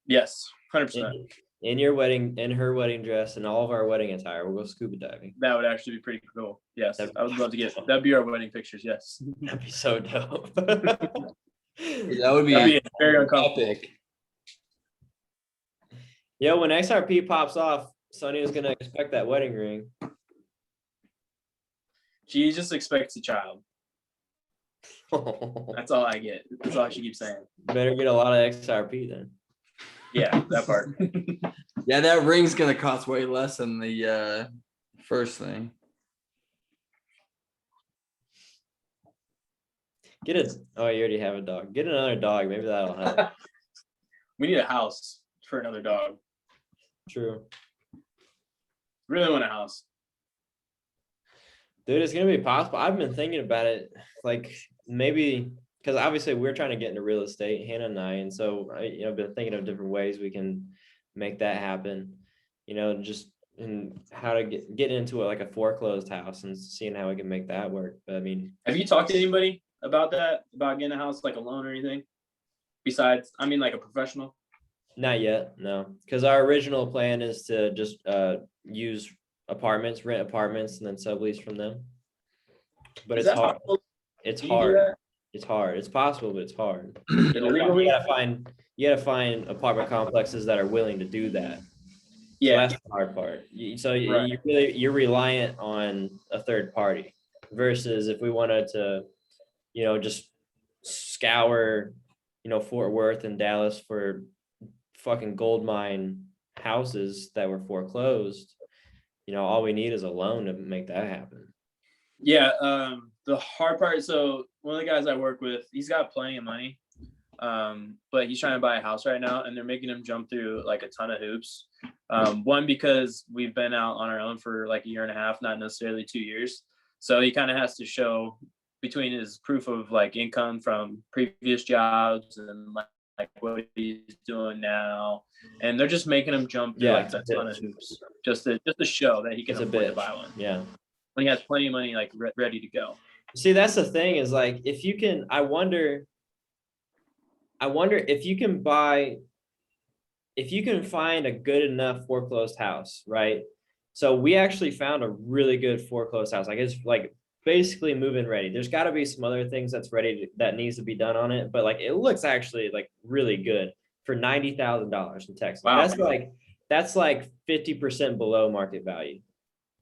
Yes, 100%. In your wedding, in her wedding dress, and all of our wedding attire, we'll go scuba diving. That would actually be pretty cool. Yes, I would love to get. That'd be our wedding pictures. Yes. That'd be so dope. That would be very uncomfortable. Yo, when XRP pops off, Sonny is gonna expect that wedding ring. She just expects a child. That's all I get. That's all she keeps saying. Better get a lot of XRP then. Yeah, that part. Yeah, that ring's gonna cost way less than the first thing. Oh, you already have a dog. Get another dog. Maybe that'll help. We need a house for another dog. True. Really want a house. Dude, it's gonna be possible. I've been thinking about it, like maybe because obviously we're trying to get into real estate, Hannah and I, and so I've been thinking of different ways we can make that happen. Just in how to get into like a foreclosed house and seeing how we can make that work. But I mean, have you talked to anybody about that? About getting a house, like a loan or anything? Besides, like a professional? Not yet, no, because our original plan is to just use apartments, rent apartments, and then sublease from them. But Is it's that hard. possible? It's Can you do hard. that? It's hard. It's possible, but it's hard. Legally? You gotta find apartment complexes that are willing to do that. So Yeah, that's the hard part. right. You're reliant on a third party versus if we wanted to, just scour, Fort Worth and Dallas for fucking gold mine houses that were foreclosed. All we need is a loan to make that happen. Yeah, the hard part. So one of the guys I work with, he's got plenty of money, but he's trying to buy a house right now, and they're making him jump through like a ton of hoops. One, because we've been out on our own for like a year and a half, not necessarily 2 years. So he kind of has to show between his proof of like income from previous jobs and like what he's doing now, and they're just making him jump through like a ton of hoops just to show that he can afford to buy one. Yeah. When he has plenty of money like ready to go. See, that's the thing is like if you can, I wonder if you can find a good enough foreclosed house, right? So we actually found a really good foreclosed house. Like it's like basically move-in ready. There's got to be some other things that needs to be done on it, but like it looks actually like really good for $90,000 in Texas. Wow. That's like 50% below market value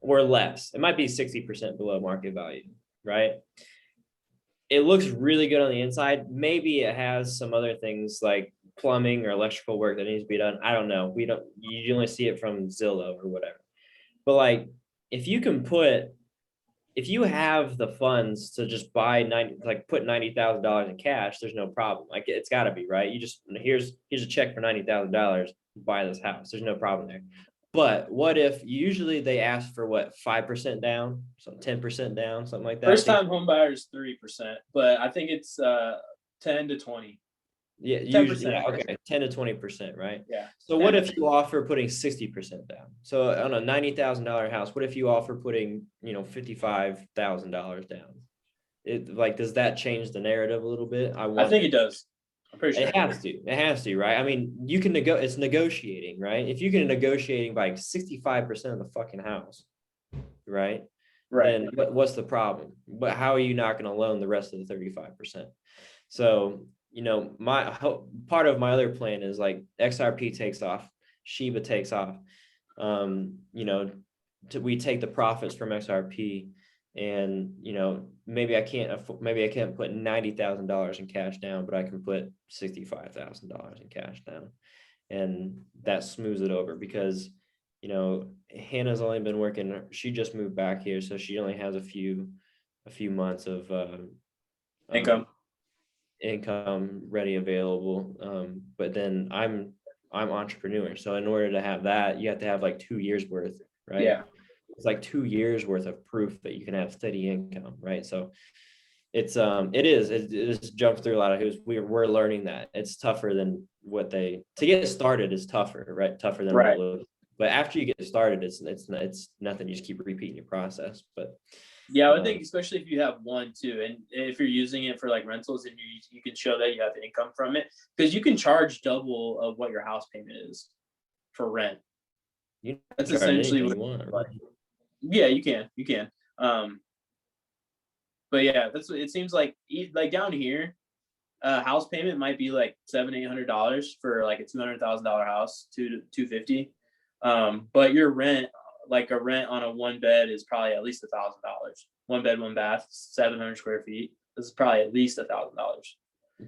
or less. It might be 60% below market value, right? It looks really good on the inside. Maybe it has some other things like plumbing or electrical work that needs to be done. I don't know. You only see it from Zillow or whatever. But like, if you have the funds to just buy put $90,000 in cash, there's no problem. Like it's got to be right. You just here's a check for $90,000, buy this house. There's no problem there. But what if usually they ask for what 5% down, so 10% down, something like that. First time home buyers 3%, but I think it's 10 to 20. Yeah, usually, yeah, okay, 10 to 20%, right? Yeah. So what if you offer putting 60% down? So on a $90,000 house, what if you offer putting, $55,000 down? Does that change the narrative a little bit? I think it does. I'm pretty sure it has to, right? I mean, you can it's negotiating, right? If you can negotiating by 65% of the fucking house, right? Then what's the problem? But how are you not going to loan the rest of the 35%? So, part of my other plan is like XRP takes off, Shiba takes off. We take the profits from XRP, and maybe I can't put $90,000 in cash down, but I can put $65,000 in cash down, and that smooths it over because Hannah's only been working. She just moved back here, so she only has a few months of income ready available. But then I'm entrepreneur, so in order to have that, you have to have like 2 years worth, right? Yeah. It's like 2 years worth of proof that you can have steady income, right? So it just jumps through a lot of hoops. We're learning that it's tougher than to get started is tougher, right? Tougher than what it looks. But after you get started, it's nothing. You just keep repeating your process. But yeah, I would think especially if you have one too, and if you're using it for like rentals, and you can show that you have income from it, because you can charge double of what your house payment is for rent. That's essentially what you want. Right? Yeah, you can. But yeah, that's what it seems like. Like down here, house payment might be like $700-800 for like a $200,000 house, $250. But your rent, like a rent on a one bed, is probably at least $1,000. 1 bed, 1 bath, 700 square feet. This is probably at least $1,000.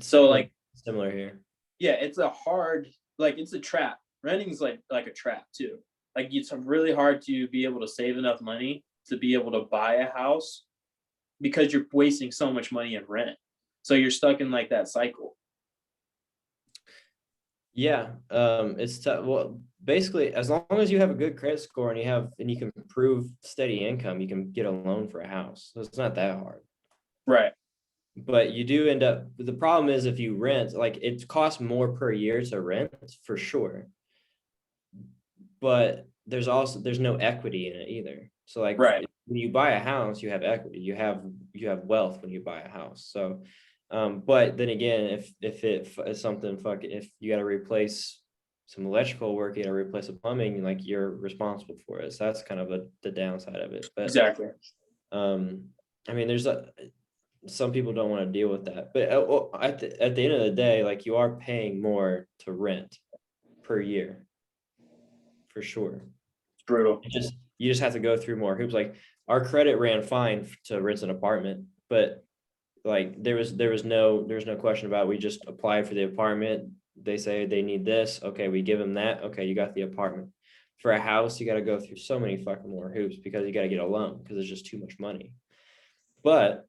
So like similar here. Yeah, it's it's a trap. Renting's like a trap too. Like it's really hard to be able to save enough money to be able to buy a house because you're wasting so much money in rent. So you're stuck in like that cycle. Yeah, it's tough. Well, basically, as long as you have a good credit score and you can prove steady income, you can get a loan for a house. So it's not that hard. Right. But you do end up. The problem is if you rent, like it costs more per year to rent for sure. But there's no equity in it either. So like when you buy a house, you have equity. You have wealth when you buy a house. So. But then again, if you got to replace some electrical work, you got to replace the plumbing, like you're responsible for it. So that's kind of the downside of it. But Exactly. I mean, there's some people don't want to deal with that, but at the end of the day, like you are paying more to rent per year, for sure. It's brutal. You just have to go through more hoops. Like our credit ran fine to rent an apartment, but like there was no question about it. We just applied for the apartment. They say they need this. Okay, we give them that. Okay, you got the apartment. For a house, you got to go through so many fucking more hoops because you got to get a loan because it's just too much money. But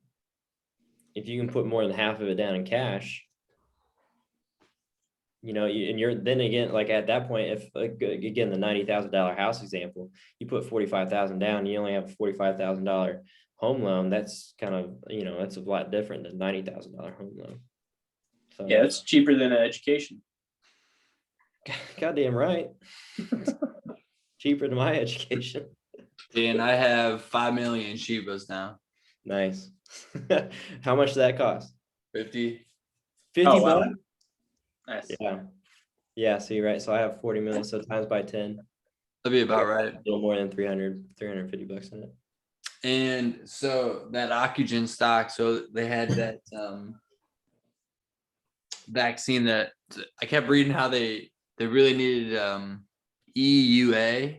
if you can put more than half of it down in cash, you know, and you're then again, like at that point, if like, again, the $90,000 house example, you put 45,000 down, you only have a $45,000 home loan. That's kind of, you know, that's a lot different than $90,000 home loan. So Yeah, it's cheaper than an education. goddamn right. Cheaper than my education. And I have 5 million Shibas now. Nice. How much does that cost? 50. 50 Oh, wow. bucks? Nice. Yeah. So you're right. So I have 40 million. So times by 10. That'd be about right. A little more than 350 bucks in it. And so that Oxygen stock, so they had that vaccine that I kept reading how they really needed EAU,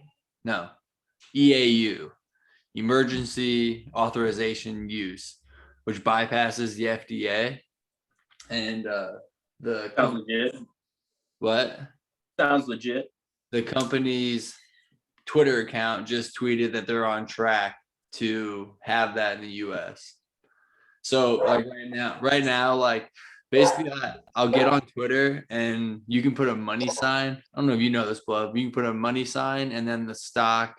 emergency authorization use, which bypasses the FDA. And Sounds legit. what? Sounds legit. The company's Twitter account just tweeted that they're on track to have that in the US. So like right now, like basically I'll get on Twitter and you can put a money sign. I don't know if you know this, Blood. You can put a money sign and then the stock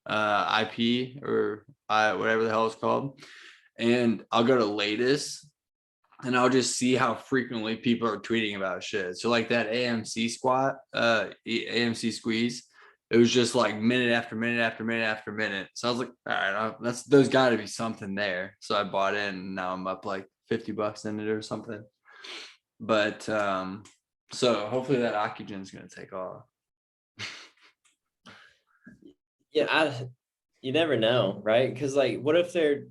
IP or whatever the hell it's called. And I'll go to latest and I'll just see how frequently people are tweeting about shit. So like that AMC squeeze, it was just like minute after minute after minute after minute. So I was like, all right, there's got to be something there. So I bought in and now I'm up like $50 in it or something. But so hopefully that Oxygen is going to take off. Yeah, you never know, right? Because like, what if they're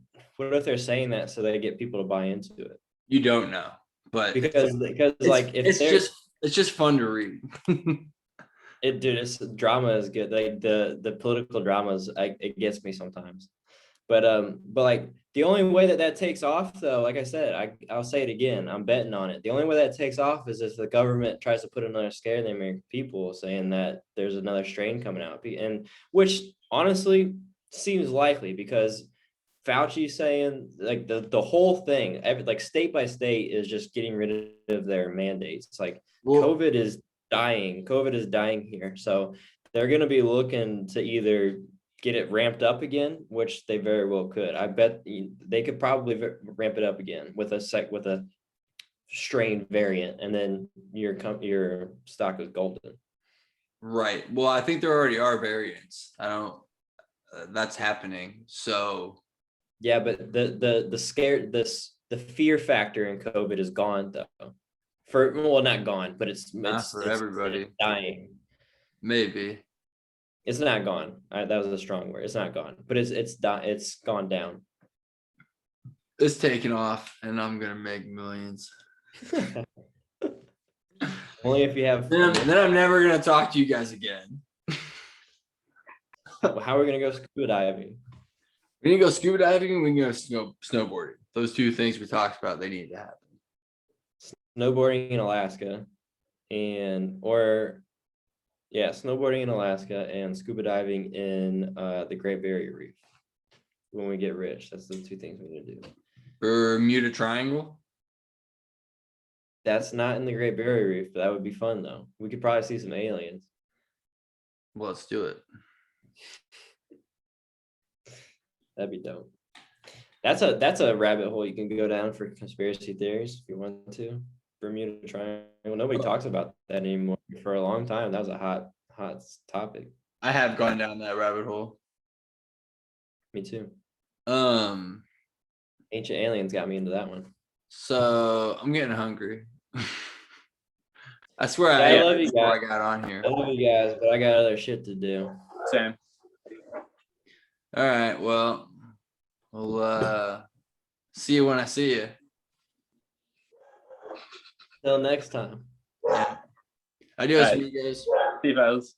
saying that so they get people to buy into it? You don't know, but because like if it's just fun to read. It's drama is good. Like the political dramas, it gets me sometimes. But like the only way that takes off, though, like I said, I'll say it again, I'm betting on it. The only way that takes off is if the government tries to put another scare in the American people, saying that there's another strain coming out, and which honestly seems likely because Fauci saying like the whole thing, like state by state is just getting rid of their mandates. It's like COVID is dying. COVID is dying here. So they're going to be looking to either get it ramped up again, which they very well could. I bet they could probably ramp it up again with a strain variant, and then your stock is golden. Right. Well, I think there already are variants. That's happening. So yeah, but the fear factor in COVID is gone though. Not gone, but it's for everybody. It's dying. Maybe. It's not gone. That was a strong word. It's not gone, but it's gone down. It's taking off, and I'm gonna make millions. Only if you have. Then I'm never gonna talk to you guys again. How are we gonna go scuba diving? We can go scuba diving and we can go snowboarding. Those two things we talked about, they need to happen. Snowboarding in Alaska snowboarding in Alaska and scuba diving in the Great Barrier Reef when we get rich. That's the two things we're gonna do. Bermuda Triangle? That's not in the Great Barrier Reef, but that would be fun though. We could probably see some aliens. Well, let's do it. That'd be dope. That's a rabbit hole you can go down for conspiracy theories if you want to. Bermuda Triangle. Nobody talks about that anymore. For a long time, that was a hot topic. I have gone down that rabbit hole. Me too. Ancient aliens got me into that one. So I'm getting hungry. I swear Yeah, I I love you before I guys. got on here. I love you guys, but I got other shit to do. Same. All right. Well, we'll see you when I see you. Till next time. Yeah. Adios, All right. amigos. See you, fellas.